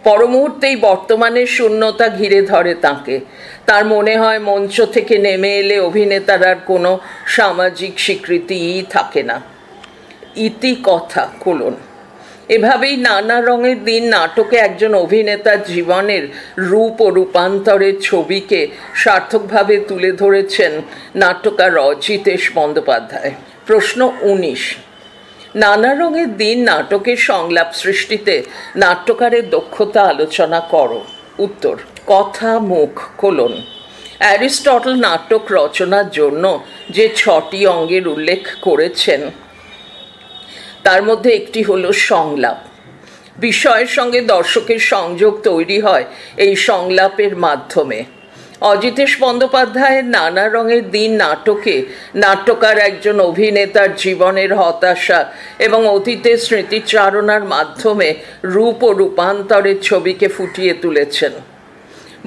পরমুহূর্তেই বর্তমানের শূন্যতা ঘিরে ধরে তাঁকে। তার মনে হয় মঞ্চ থেকে নেমে এলে অভিনেতার আর কোনো সামাজিক স্বীকৃতিই থাকে না। ইতিকথা এভাবেই নানা রঙের দিন নাটকে একজন অভিনেতার জীবনের রূপ ও রূপান্তরের ছবিকে সার্থকভাবে তুলে ধরেছেন নাট্যকার অজিতেশ বন্দ্যোপাধ্যায়। প্রশ্ন 19, নানা রঙের দিন নাটকের সংলাপ সৃষ্টিতে নাট্যকারের দক্ষতা আলোচনা করো। উত্তর, কথা মুখ অ্যারিস্টটল নাটক রচনার জন্য যে 6টি অঙ্গের উল্লেখ করেছেন তার মধ্যে একটি হলো সংলাপ। বিষয়ের সঙ্গে দর্শকের সংযোগ তৈরি হয় এই সংলাপের মাধ্যমে। অজিতেশ বন্দ্যোপাধ্যায়ের নানা রঙের দিন নাটকে নাট্যকার একজন অভিনেতার জীবনের হতাশা এবং অতীতের স্মৃতিচারণার মাধ্যমে রূপ ও রূপান্তরের ছবিকে ফুটিয়ে তুলেছেন।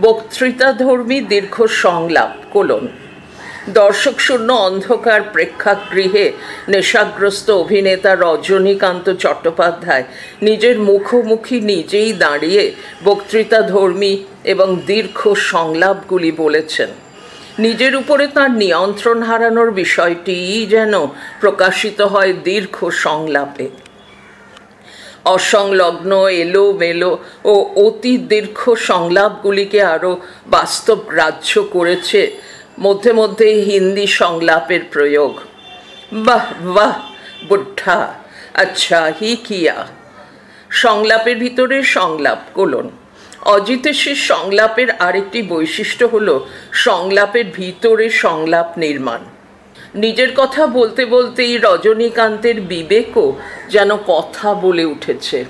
বক্তৃতাধর্মী দীর্ঘ সংলাপ দর্শক শূন্য অন্ধকার প্রেক্ষাগৃহে নেশাগ্রস্ত অভিনেতা রজনীকান্ত চট্টোপাধ্যায় নিজের মুখোমুখি নিজেই দাঁড়িয়ে বক্তৃতাধর্মী এবং দীর্ঘ সংলাপগুলি বলেছেন। নিজের উপরে তার নিয়ন্ত্রণ হারানোর বিষয়টিই যেন প্রকাশিত হয় দীর্ঘ সংলাপে। অসংলগ্ন এলোমেলো ও অতি দীর্ঘ সংলাপগুলিকে আরও বাস্তব গ্রাহ্য করেছে মধ্যে মধ্যে হিন্দি সংলাপের প্রয়োগ। বাহ বাহ বুদ্ধা, আচ্ছা হি কিয়া। সংলাপের ভিতরে সংলাপ অজিতেশের সংলাপের আরেকটি বৈশিষ্ট্য হলো সংলাপের ভিতরে সংলাপ নির্মাণ। নিজের কথা বলতে বলতেই রজনীকান্তের বিবেকও যেন কথা বলে উঠেছে।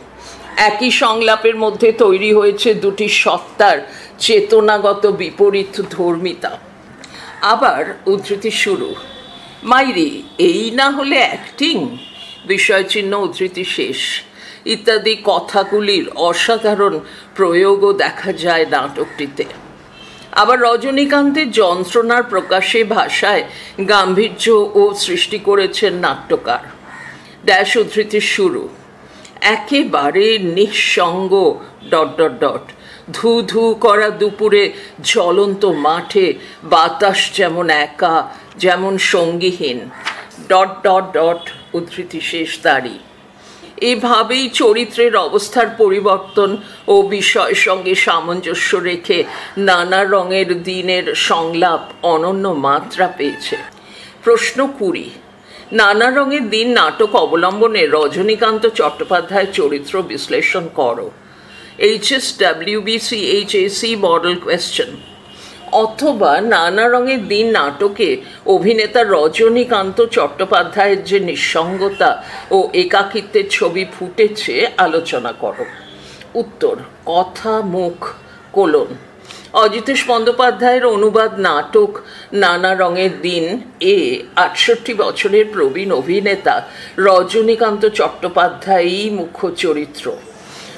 একই সংলাপের মধ্যে তৈরি হয়েছে দুটি সত্তার চেতনাগত বিপরীত ধর্মিতা। আবার উদ্ধৃতি শুরু, মাইরি এই না হলে অ্যাক্টিং, বিষয়চিহ্ন উদ্ধৃতি শেষ ইত্যাদি কথাগুলির অসাধারণ প্রয়োগও দেখা যায় নাটকটিতে। আবার রজনীকান্তের যন্ত্রণার প্রকাশে ভাষায় গাম্ভীর্য ও সৃষ্টি করেছেন নাট্যকার। ড্যাশ উদ্ধৃতি শুরু, একেবারে নিঃসঙ্গ ... ধু ধু করা দুপুরে জ্বলন্ত মাঠে বাতাস যেমন একা, যেমন সঙ্গীহীন ... উদ্ধৃতি শেষ তারই। এভাবেই চরিত্রের অবস্থার পরিবর্তন ও বিষয়ের সঙ্গে সামঞ্জস্য রেখে নানা রঙের দিনের সংলাপ অনন্য মাত্রা পেয়েছে। প্রশ্ন 20, নানা রঙের দিন নাটক অবলম্বনে রজনীকান্ত চট্টোপাধ্যায়ের চরিত্র বিশ্লেষণ করো। HSWBC HAC model question. অথবা নানা রঙের দিন নাটকে অভিনেতা রজনীকান্ত চট্টোপাধ্যায়ের যে নিঃসঙ্গতা ও একাকিত্বের ছবি ফুটেছে আলোচনা করো। উত্তর, কথা মুখ অজিতেশ বন্দ্যোপাধ্যায়ের অনুবাদ নাটক নানা রঙের দিন 68 বছরের প্রবীণ অভিনেতা রজনীকান্ত চট্টোপাধ্যায়ই মুখ্য চরিত্র।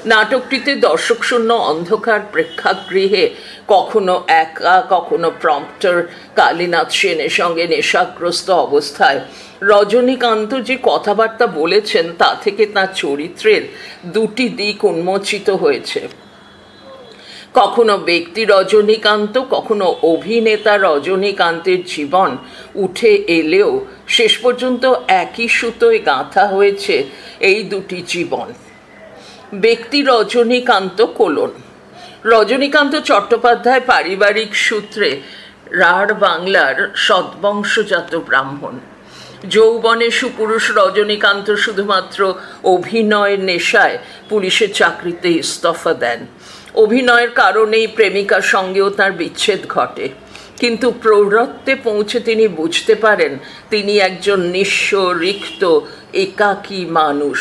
নাটকটিতে দর্শকশূন্য অন্ধকার প্রেক্ষাগৃহে কখনো একা কখনো প্রম্পটার কালীনাথ সেনের সঙ্গে নেশাগ্রস্ত অবস্থায় রজনীকান্ত যে কথাবার্তা বলেছেন তা থেকে তাঁর চরিত্রের দুটি দিক উন্মোচিত হয়েছে। কখনো ব্যক্তি রজনীকান্ত, কখনো অভিনেতা রজনীকান্তের জীবন উঠে এলেও শেষ পর্যন্ত একই সুতোয় গাঁথা হয়েছে এই দুটি জীবন। ব্যক্তি রজনীকান্ত কোলন। রজনীকান্ত চট্টোপাধ্যায় পারিবারিক সূত্রে রাঢ় বাংলার সদ্বংশজাত ব্রাহ্মণ। যৌবনে সুপুরুষ রজনীকান্ত শুধুমাত্র অভিনয়ের নেশায় পুলিশের চাকরিতে ইস্তফা দেন। অভিনয়ের কারণেই প্রেমিকার সঙ্গেও তার বিচ্ছেদ ঘটে, কিন্তু প্রৌঢ়ত্বে পৌঁছে তিনি বুঝতে পারেন তিনি একজন নিঃস্ব, রিক্ত, একাকী মানুষ।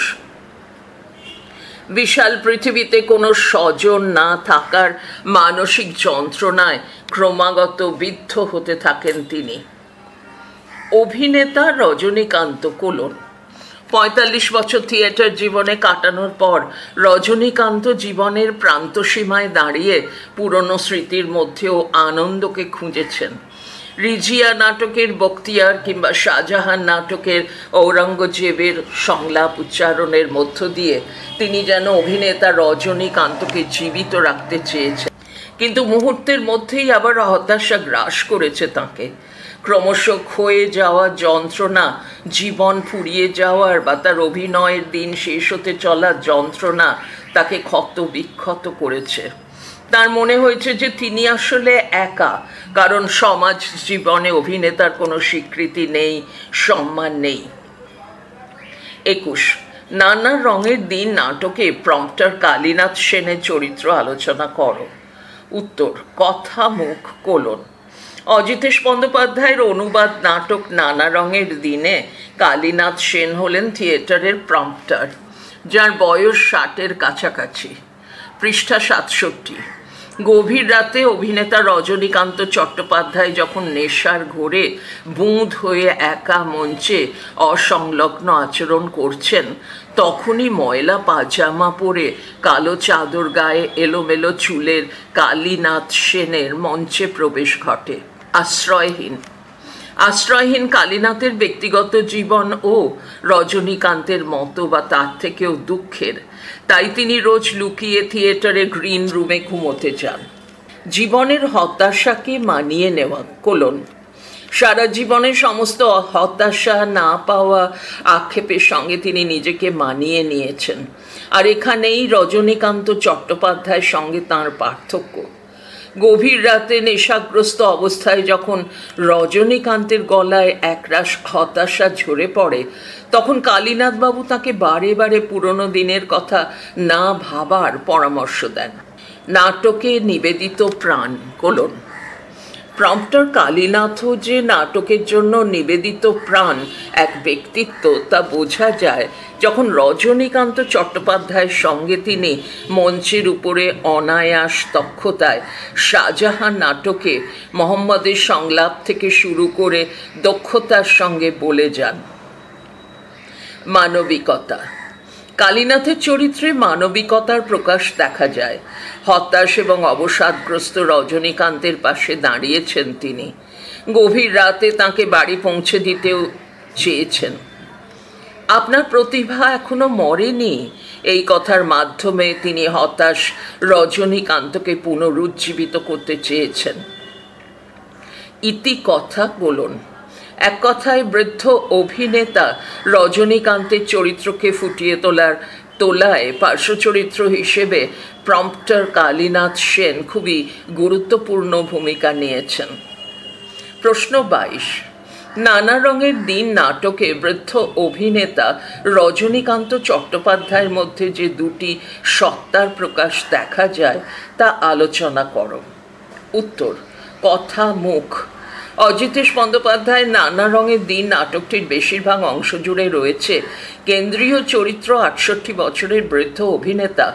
বিশাল পৃথিবীতে কোনো স্বজন না থাকার মানসিক যন্ত্রণায় ক্রমাগত বিদ্ধ হতে থাকেন তিনি। অভিনেতা রজনীকান্ত কোলন। ৪৫ বছর থিয়েটার জীবনে কাটানোর পর রজনীকান্ত জীবনের প্রান্তসীমায় দাঁড়িয়ে পুরনো স্মৃতির মধ্যেও আনন্দকে খুঁজেছেন। রিজিয়া নাটকের বখতিয়ার কিংবা শাহজাহান নাটকের ঔরঙ্গজেবের সংলাপ উচ্চারণের মধ্য দিয়ে তিনি যেন অভিনেতা রজনীকান্তকে জীবিত রাখতে চেয়েছেন, কিন্তু মুহূর্তের মধ্যেই আবার হতাশা গ্রাস করেছে তাঁকে। ক্রমশ ক্ষয়ে যাওয়া যন্ত্রণা, জীবন ফুরিয়ে যাওয়ার বা তার অভিনয়ের দিন শেষ হতে চলা যন্ত্রণা তাকে ক্ষত বিক্ষত করেছে। তার মনে হয়েছে যে তিনি আসলে একা, কারণ সমাজ জীবনে অভিনেতার কোনো স্বীকৃতি নেই, সম্মান নেই। ২১ নানা রঙের দিন নাটকে প্রম্পটার কালীনাথ সেনের চরিত্র আলোচনা করো। উত্তর কথা মুখ কোলন। অজিতেশ বন্দ্যোপাধ্যায়ের অনুবাদ নাটক নানা রঙের দিনে কালীনাথ সেন হলেন থিয়েটারের প্রম্পটার, যার বয়স ৬০-এর কাছাকাছি। পৃষ্ঠা ৬৭। গভীর রাতে অভিনেতা রজনীকান্ত চট্টোপাধ্যায় যখন নেশার ঘোরে বুঁদ হয়ে একা মঞ্চে অসংলগ্ন আচরণ করছেন, তখনই ময়লা পাজামা পরে কালো চাদর গায়ে এলোমেলো চুলের কালীনাথ সেনের মঞ্চে প্রবেশ ঘটে। আশ্রয়হীন কালীনাথের ব্যক্তিগত জীবন ও রজনীকান্তের মতো বা তার থেকেও দুঃখের, তাই তিনি রোজ লুকিয়ে থিয়েটারে গ্রিন রুমে ঘুমোতে যান। জীবনের হতাশাকে মানিয়ে নেওয়া কোলন। সারা জীবনের সমস্ত হতাশা, না পাওয়া, আক্ষেপের সঙ্গে তিনি নিজেকে মানিয়ে নিয়েছেন, আর এখানেই রজনীকান্ত চট্টোপাধ্যায়ের সঙ্গে তাঁর পার্থক্য। গভীর রাতে নেশাগ্রস্ত অবস্থায় যখন রজনীকান্তের গলায় একরাশ হতাশা ঝরে পড়ে, তখন কালীনাথবাবু তাকে বারে বারে পুরনো দিনের কথা না ভাবার পরামর্শ দেন। নাটকে নিবেদিত প্রাণ কোলন। প্রম্পটার কালীনাথও যে নাটকের জন্য নিবেদিত প্রাণ এক ব্যক্তিত্ব, তা বোঝা যায় যখন রজনীকান্ত চট্টোপাধ্যায়ের সঙ্গে তিনি মঞ্চের উপরে অনায়াস দক্ষতায় শাহজাহান নাটকে মোহাম্মদের সংলাপ থেকে শুরু করে দক্ষতার সঙ্গে বলে যান। মানবিকতা। কালীনাথের চরিত্রে মানবিকতার প্রকাশ দেখা যায়। হতাশ এবং অবসাদগ্রস্ত রজনীকান্তের পাশে দাঁড়িয়েছেন তিনি। গভীর রাতে তাঁকে বাড়ি পৌঁছে দিতেও চেয়েছেন। আপনার প্রতিভা এখনো মরেনি, এই কথার মাধ্যমে তিনি হতাশ রজনীকান্তকে পুনরুজ্জীবিত করতে চেয়েছেন। ইতিকথা বলুন। এক কথায় বৃদ্ধ অভিনেতা রজনীকান্তের চরিত্রকে ফুটিয়ে তোলায় পার্শ্বচরিত্র হিসেবে প্রম্পটার কালীনাথ সেন খুবই গুরুত্বপূর্ণ ভূমিকা নিয়েছেন। প্রশ্ন ২২। নানা রঙের দিন নাটকে বৃদ্ধ অভিনেতা রজনীকান্ত চট্টোপাধ্যায়ের মধ্যে যে দুটি সত্তার প্রকাশ দেখা যায় তা আলোচনা করো। উত্তর কথা মুখ। অজিতেশ বন্দ্যোপাধ্যায়ের নানা রঙের দিন নাটকটির বেশিরভাগ অংশ জুড়ে রয়েছে কেন্দ্রীয় চরিত্র ৬৮ বছরের বৃদ্ধ অভিনেতা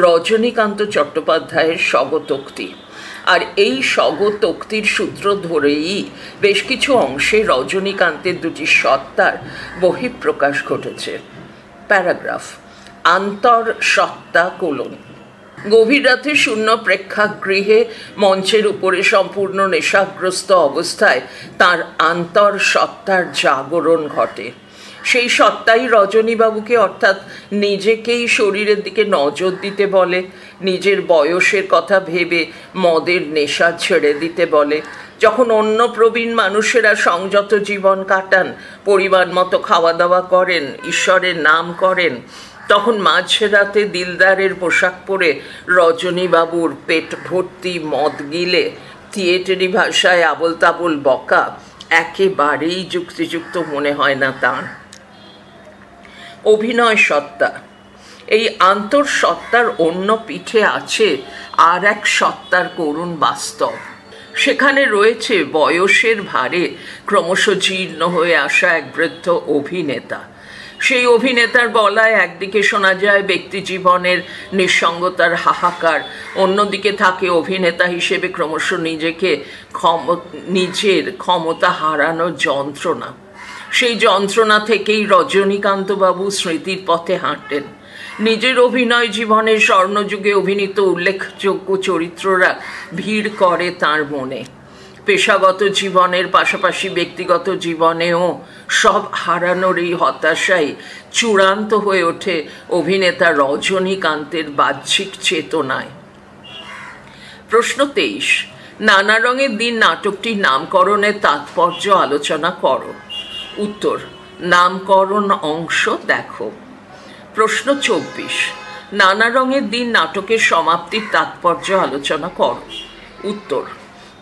রজনীকান্ত চট্টোপাধ্যায়ের স্বগতোক্তি, আর এই স্বগতোক্তির সূত্র ধরেই বেশ কিছু অংশে রজনীকান্তের দুটি সত্তার বহিঃপ্রকাশ ঘটেছে। প্যারাগ্রাফ। আন্তঃসত্ত্বা কোলন। গভীর রাতে শূন্য প্রেক্ষাগৃহে মঞ্চের উপরে সম্পূর্ণ নেশাগ্রস্ত অবস্থায় তার আন্তঃসত্ত্বার জাগরণ ঘটে। সেই সত্তাই রজনীবাবুকে অর্থাৎ নিজেকেই শরীরের দিকে নজর দিতে বলে, নিজের বয়সের কথা ভেবে মদের নেশা ছেড়ে দিতে বলে। যখন অন্য প্রবীণ মানুষেরা সংযত জীবন কাটান, পরিমাণ মতো খাওয়া দাওয়া করেন, ঈশ্বরের নাম করেন, তখন মাঝরাতে দিলদারের পোশাক পরে রজনীবাবুর পেট ভর্তি মদ গিলে থিয়েটারি ভাষায় আবোল তাবোল বকা একেবারেই যুক্তিযুক্ত মনে হয় না তাঁর। অভিনয় সত্তা, এই আন্তঃসত্তার অন্য পিঠে আছে আর এক সত্তার করুণ বাস্তব। সেখানে রয়েছে বয়সের ভারে ক্রমশ জীর্ণ হয়ে আসা এক বৃদ্ধ অভিনেতা। সেই অভিনেতার গলায় একদিকে শোনা যায় ব্যক্তি জীবনের নিঃসঙ্গতার হাহাকার, অন্যদিকে থাকে অভিনেতা হিসেবে ক্রমশ নিজের ক্ষমতা হারানোর যন্ত্রণা। সেই যন্ত্রণা থেকেই রজনীকান্তবাবু স্মৃতির পথে হাঁটেন। নিজের অভিনয় জীবনের স্বর্ণযুগে অভিনীত উল্লেখযোগ্য চরিত্ররা ভিড় করে তাঁর মনে। পেশাগত জীবনের পাশাপাশি ব্যক্তিগত জীবনেও সব হারানোর এই হতাশাই চূড়ান্ত হয়ে ওঠে অভিনেতা রজনীকান্তের বাহ্যিক চেতনায়। প্রশ্ন 23, নানা রঙের দিন নাটকটির নামকরণের তাৎপর্য আলোচনা করো। উত্তর, নামকরণ অংশ দেখো। প্রশ্ন 24, নানা রঙের দিন নাটকের সমাপ্তির তাৎপর্য আলোচনা করো। উত্তর,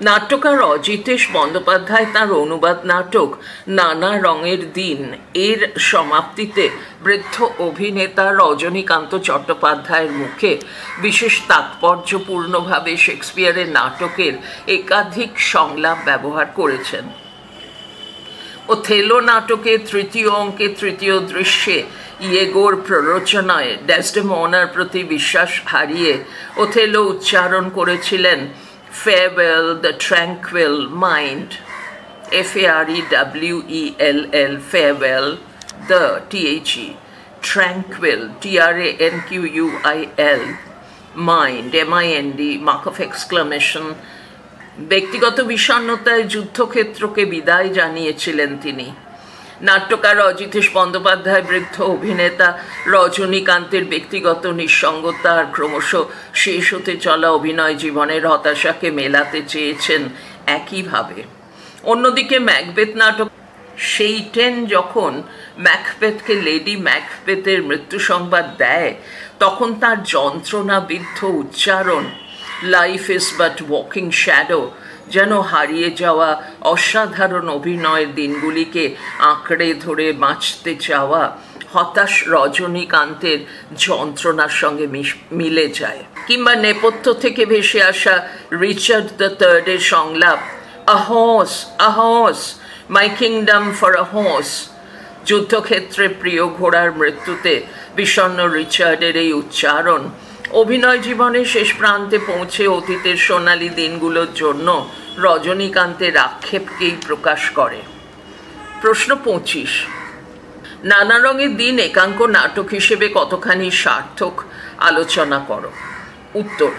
নাট্যকার অজিতেশ বন্দ্যোপাধ্যায় তাঁর অনুবাদ নাটক নানা রঙের দিন এর সমাপ্তিতে বৃদ্ধ অভিনেতা রজনীকান্ত চট্টোপাধ্যায়ের মুখে বিশেষ তাৎপর্যপূর্ণভাবে শেক্সপিয়ারের নাটকের একাধিক সংলাপ ব্যবহার করেছেন। ওথেলো নাটকের তৃতীয় অঙ্কে তৃতীয় দৃশ্যে ইয়েগোর প্ররোচনায় ডেসডেমোনার প্রতি বিশ্বাস হারিয়ে ওথেলো উচ্চারণ করেছিলেন farewell the tranquil mind, farewell, farewell the tranquil, tranquil mind, mind, mark of exclamation। ব্যক্তিগত বিষণ্ণতায় যুদ্ধক্ষেত্রকে বিদায় জানিয়েছিলেন তিনি। নাট্যকার অজিতেশ বন্দ্যোপাধ্যায় বৃদ্ধ অভিনেতা রজনীকান্তের ব্যক্তিগত নিঃসঙ্গতা আর ক্রমশ শেষ হতে চলা অভিনয় জীবনের হতাশাকে মেলাতে চেয়েছেন একইভাবে। অন্যদিকে ম্যাকবেথ নাটক সেইটেন যখন ম্যাকবেথকে লেডি ম্যাকবেথের মৃত্যু সংবাদ দেয়, তখন তার যন্ত্রণাবিদ্ধ উচ্চারণ life is but walking shadow যেন হারিয়ে যাওয়া অসাধারণ অভিনয়ের দিনগুলিকে আঁকড়ে ধরে বাঁচতে চাওয়া হতাশ রজনীকান্তের যন্ত্রণার সঙ্গে মিলে যায়। কিংবা নেপথ্য থেকে ভেসে আসা রিচার্ড দ্য থার্ডের সংলাপ a horse, my kingdom for a horse. যুদ্ধক্ষেত্রে প্রিয় ঘোড়ার মৃত্যুতে বিষণ্ণ রিচার্ডের এই উচ্চারণ অভিনয় জীবনের শেষ প্রান্তে পৌঁছে অতীতের সোনালী দিনগুলোর জন্য রজনীকান্তের আক্ষেপকেই প্রকাশ করে। প্রশ্ন 25, নানা রঙের দিন একাঙ্ক নাটক হিসেবে কতখানি সার্থক আলোচনা করো। উত্তর,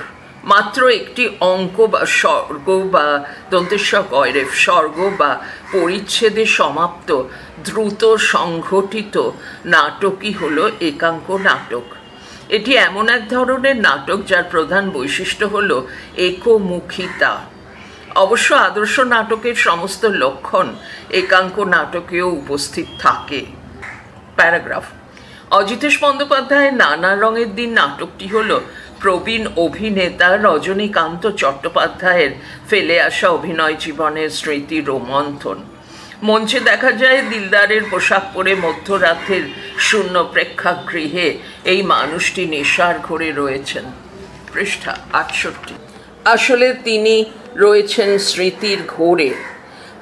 মাত্র একটি অঙ্ক বা স্বর্গ বা স্বর্গ বা পরিচ্ছেদে সমাপ্ত দ্রুত সংঘটিত নাটকই হলো একাঙ্ক নাটক। এটি এমন এক ধরনের নাটক যার প্রধান বৈশিষ্ট্য হল একমুখিতা। অবশ্য আদর্শ নাটকের সমস্ত লক্ষণ একাঙ্ক নাটকেও উপস্থিত থাকে। প্যারাগ্রাফ, অজিতেশ বন্দ্যোপাধ্যায়ের নানা রঙের দিন নাটকটি হল প্রবীণ অভিনেতা রজনীকান্ত চট্টোপাধ্যায়ের ফেলে আসা অভিনয় জীবনের স্মৃতি রোমন্থন। মঞ্চে দেখা যায় দিলদারের পোশাক পরে মধ্যরাতের শূন্য প্রেক্ষাগৃহে এই মানুষটি নেশার ঘোরে রয়েছেন। পৃষ্ঠা 68। আসলে তিনি রয়েছেন স্মৃতির ঘোরে।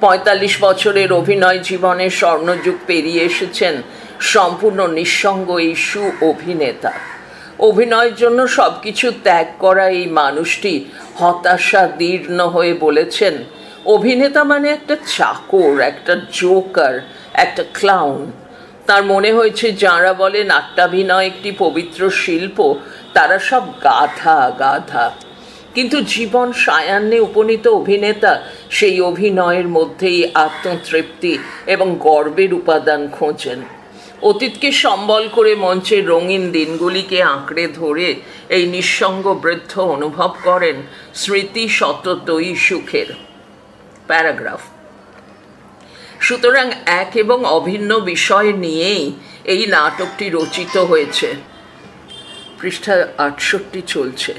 45 বছরের অভিনয় জীবনের স্বর্ণযুগ পেরিয়ে এসেছেন সম্পূর্ণ নিঃসঙ্গ এই অভিনেতা। অভিনয়ের জন্য সব কিছু ত্যাগ করা এই মানুষটি হতাশা দীর্ণ হয়ে বলেছেন, অভিনেতা মানে একটা চাকর, একটা জোকার, একটা ক্লাউন। তার মনে হয়েছে যাঁরা বলে নাট্যাভিনয় একটি পবিত্র শিল্প, তারা সব গাধা। কিন্তু জীবন সায়ান্নে উপনীত অভিনেতা সেই অভিনয়ের মধ্যেই আত্মতৃপ্তি এবং গর্বের উপাদান খোঁজেন। অতীতকে সম্বল করে মঞ্চের রঙিন দিনগুলিকে আঁকড়ে ধরে এই নিঃসঙ্গ বৃদ্ধ অনুভব করেন স্মৃতি সততই সুখের। প্যারাগ্রাফ। সুতরাং এক এবং অভিন্ন বিষয় নিয়েই এই নাটকটি রচিত হয়েছে। পৃষ্ঠা 68 চলছে।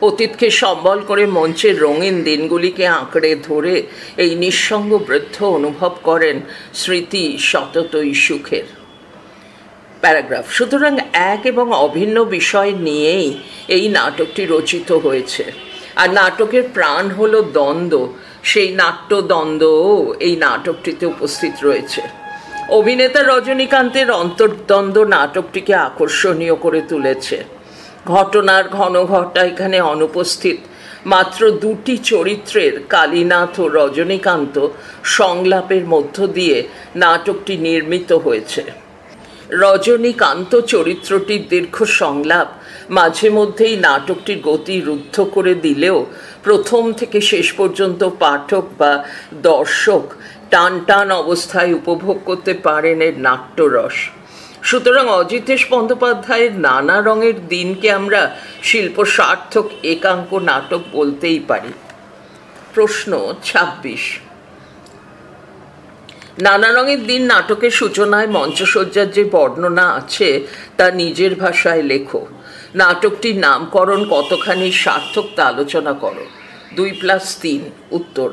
অতীতকে সম্বল করে মঞ্চের রঙিন দিনগুলিকে আঁকড়ে ধরে এই নিঃসঙ্গ বৃদ্ধ অনুভব করেন স্মৃতি সততই সুখের। প্যারাগ্রাফ। সুতরাং এক এবং অভিন্ন বিষয় নিয়েই এই নাটকটি রচিত হয়েছে, আর নাটকের প্রাণ হলো দ্বন্দ্ব। সেই নাট্যদ্বন্দ্বও এই নাটকটিতে উপস্থিত রয়েছে। অভিনেতা রজনীকান্তের অন্তর্দ্বন্দ্ব নাটকটিকে আকর্ষণীয় করে তুলেছে। ঘটনার ঘনঘটা এখানে অনুপস্থিত। মাত্র দুটি চরিত্রের, কালীনাথ ও রজনীকান্ত, সংলাপের মধ্য দিয়ে নাটকটি নির্মিত হয়েছে। রজনীকান্ত চরিত্রটির দীর্ঘ সংলাপ মাঝে মধ্যেই নাটকটির গতি রুদ্ধ করে দিলেও প্রথম থেকে শেষ পর্যন্ত পাঠক বা দর্শক টান টান অবস্থায় উপভোগ করতে পারেন এর নাট্যরস। সুতরাং অজিতেশ বন্দ্যোপাধ্যায়ের নানা রঙের দিনকে আমরা শিল্প সার্থক একাঙ্ক নাটক বলতেই পারি। প্রশ্ন 26। নানা রঙের দিন নাটকের সূচনায় মঞ্চসজ্জার যে বর্ণনা আছে তা নিজের ভাষায় লেখো। নাটকটির নামকরণ কতখানি সার্থক তা আলোচনা করো। 2+3। উত্তর।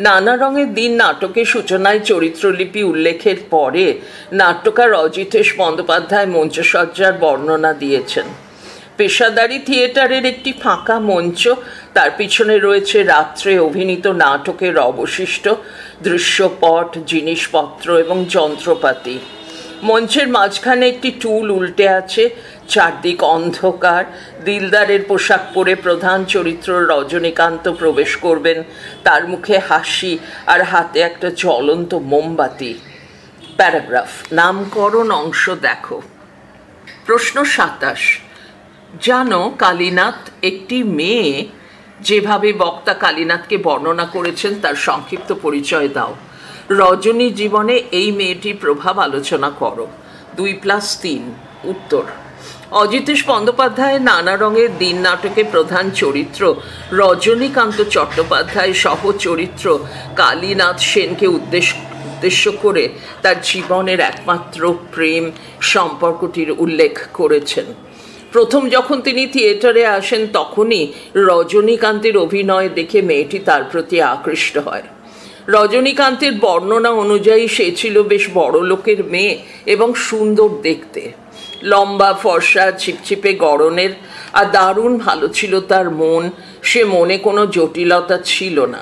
নানা রঙের দিন নাটকের সূচনায় চরিত্রলিপি উল্লেখের পরে নাট্যকার অজিতেশ বন্দ্যোপাধ্যায় মঞ্চসজ্জার বর্ণনা দিয়েছেন। পেশাদারি থিয়েটারের একটি ফাঁকা মঞ্চ, তার পিছনে রয়েছে রাত্রে অভিনীত নাটকের অবশিষ্ট দৃশ্যপট, জিনিসপত্র এবং যন্ত্রপাতি। মঞ্চের মাঝখানে একটি টুল উল্টে আছে, চারদিক অন্ধকার। দিলদারের পোশাক পরে প্রধান চরিত্র রজনীকান্ত প্রবেশ করবেন, তার মুখে হাসি আর হাতে একটা জ্বলন্ত মোমবাতি। প্যারাগ্রাফ। নামকরণ অংশ দেখো। প্রশ্ন 27। জানো কালীনাথ একটি মেয়ে, যেভাবে বক্তা কালীনাথকে বর্ণনা করেছেন তার সংক্ষিপ্ত পরিচয় দাও। রজনী জীবনে এই মেয়েটির প্রভাব আলোচনা করো। 2+3। উত্তর। অজিতেশ বন্দ্যোপাধ্যায়ের নানা রঙের দিন নাটকে প্রধান চরিত্র রজনীকান্ত চট্টোপাধ্যায় সহ চরিত্র কালীনাথ সেনকে উদ্দেশ্য করে তার জীবনের একমাত্র প্রেম সম্পর্কটির উল্লেখ করেছেন। প্রথম যখন তিনি থিয়েটারে আসেন তখনই রজনীকান্তের অভিনয় দেখে মেয়েটি তার প্রতি আকৃষ্ট হয়। রজনীকান্তের বর্ণনা অনুযায়ী সে ছিল বেশ বড় লোকের মেয়ে এবং সুন্দর দেখতে, লম্বা ফর্সা ছিপছিপে গড়নের, আর দারুণ ভালো ছিল তার মন। সে মনে কোনো জটিলতা ছিল না,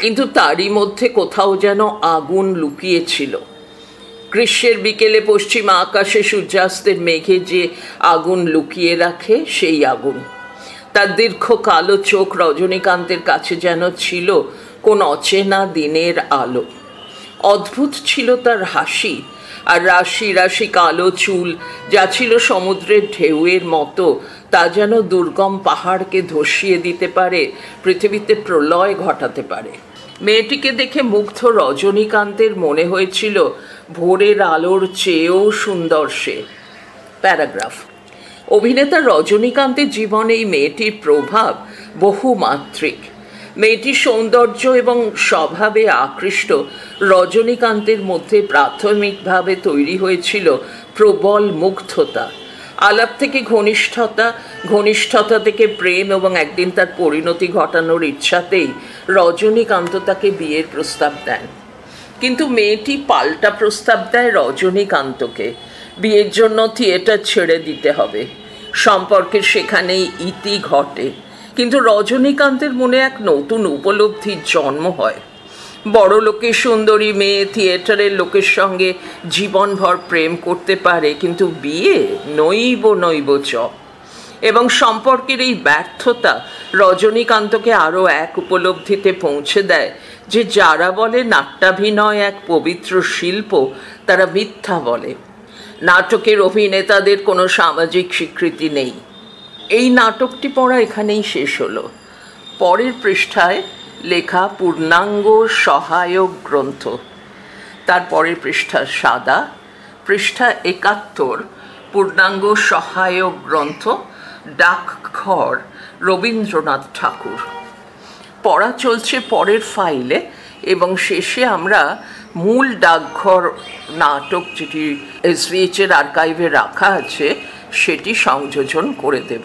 কিন্তু তারই মধ্যে কোথাও যেন আগুন লুকিয়েছিল। গ্রীষ্মের বিকেলে পশ্চিমা আকাশে সূর্যাস্তের মেঘে যে আগুন লুকিয়ে রাখে, সেই আগুন। তার দীর্ঘ কালো চোখ রজনীকান্তের কাছে যেন ছিল কোন অচেনা দিনের আলো। অদ্ভুত ছিল তার হাসি, আর রাশি রাশি কালো চুল যা ছিল সমুদ্রের ঢেউয়ের মতো, তা যেন দুর্গম পাহাড়কে ধসিয়ে দিতে পারে, পৃথিবীতে প্রলয় ঘটাতে পারে। মেয়েটিকে দেখে মুগ্ধ রজনীকান্তের মনে হয়েছিল ভোরের আলোর চেয়েও সুন্দর সে। প্যারাগ্রাফ। অভিনেতা রজনীকান্তের জীবনে এই মেয়েটির প্রভাব বহুমাত্রিক। মেয়েটির সৌন্দর্য এবং স্বভাবে আকৃষ্ট রজনীকান্তের মধ্যে প্রাথমিকভাবে তৈরি হয়েছিল প্রবল মুগ্ধতা। আলাপ থেকে ঘনিষ্ঠতা, ঘনিষ্ঠতা থেকে প্রেম এবং একদিন তার পরিণতি ঘটানোর ইচ্ছাতেই রজনীকান্ত তাকে বিয়ের প্রস্তাব দেন। কিন্তু মেয়েটি পাল্টা প্রস্তাব দেয় রজনীকান্তকে, বিয়ের জন্য থিয়েটার ছেড়ে দিতে হবে। সম্পর্কের সেখানেই ইতি ঘটে, কিন্তু রজনীকান্তের মনে এক নতুন উপলব্ধির জন্ম হয়। বড় লোকের সুন্দরী মেয়ে থিয়েটারের লোকের সঙ্গে জীবনভর প্রেম করতে পারে, কিন্তু বিয়ে নৈব চ। এবং সম্পর্কের এই ব্যর্থতা রজনীকান্তকে আরও এক উপলব্ধিতে পৌঁছে দেয় যে যারা বলে নাট্যাভিনয় এক পবিত্র শিল্প, তারা মিথ্যা বলে। নাটকের অভিনেতাদের কোনো সামাজিক স্বীকৃতি নেই। এই নাটকটি পড়া এখানেই শেষ হলো। পরের পৃষ্ঠায় লেখা পূর্ণাঙ্গ সহায়ক গ্রন্থ, তার পরের পৃষ্ঠা সাদা, পৃষ্ঠা ৭১, পূর্ণাঙ্গ সহায়ক গ্রন্থ, ডাকঘর, রবীন্দ্রনাথ ঠাকুর। পড়া চলছে পরের ফাইলে এবং শেষে আমরা মূল ডাকঘর নাটক যেটি SVH এর আর্কাইভে রাখা আছে সেটি সংযোজন করে দেব।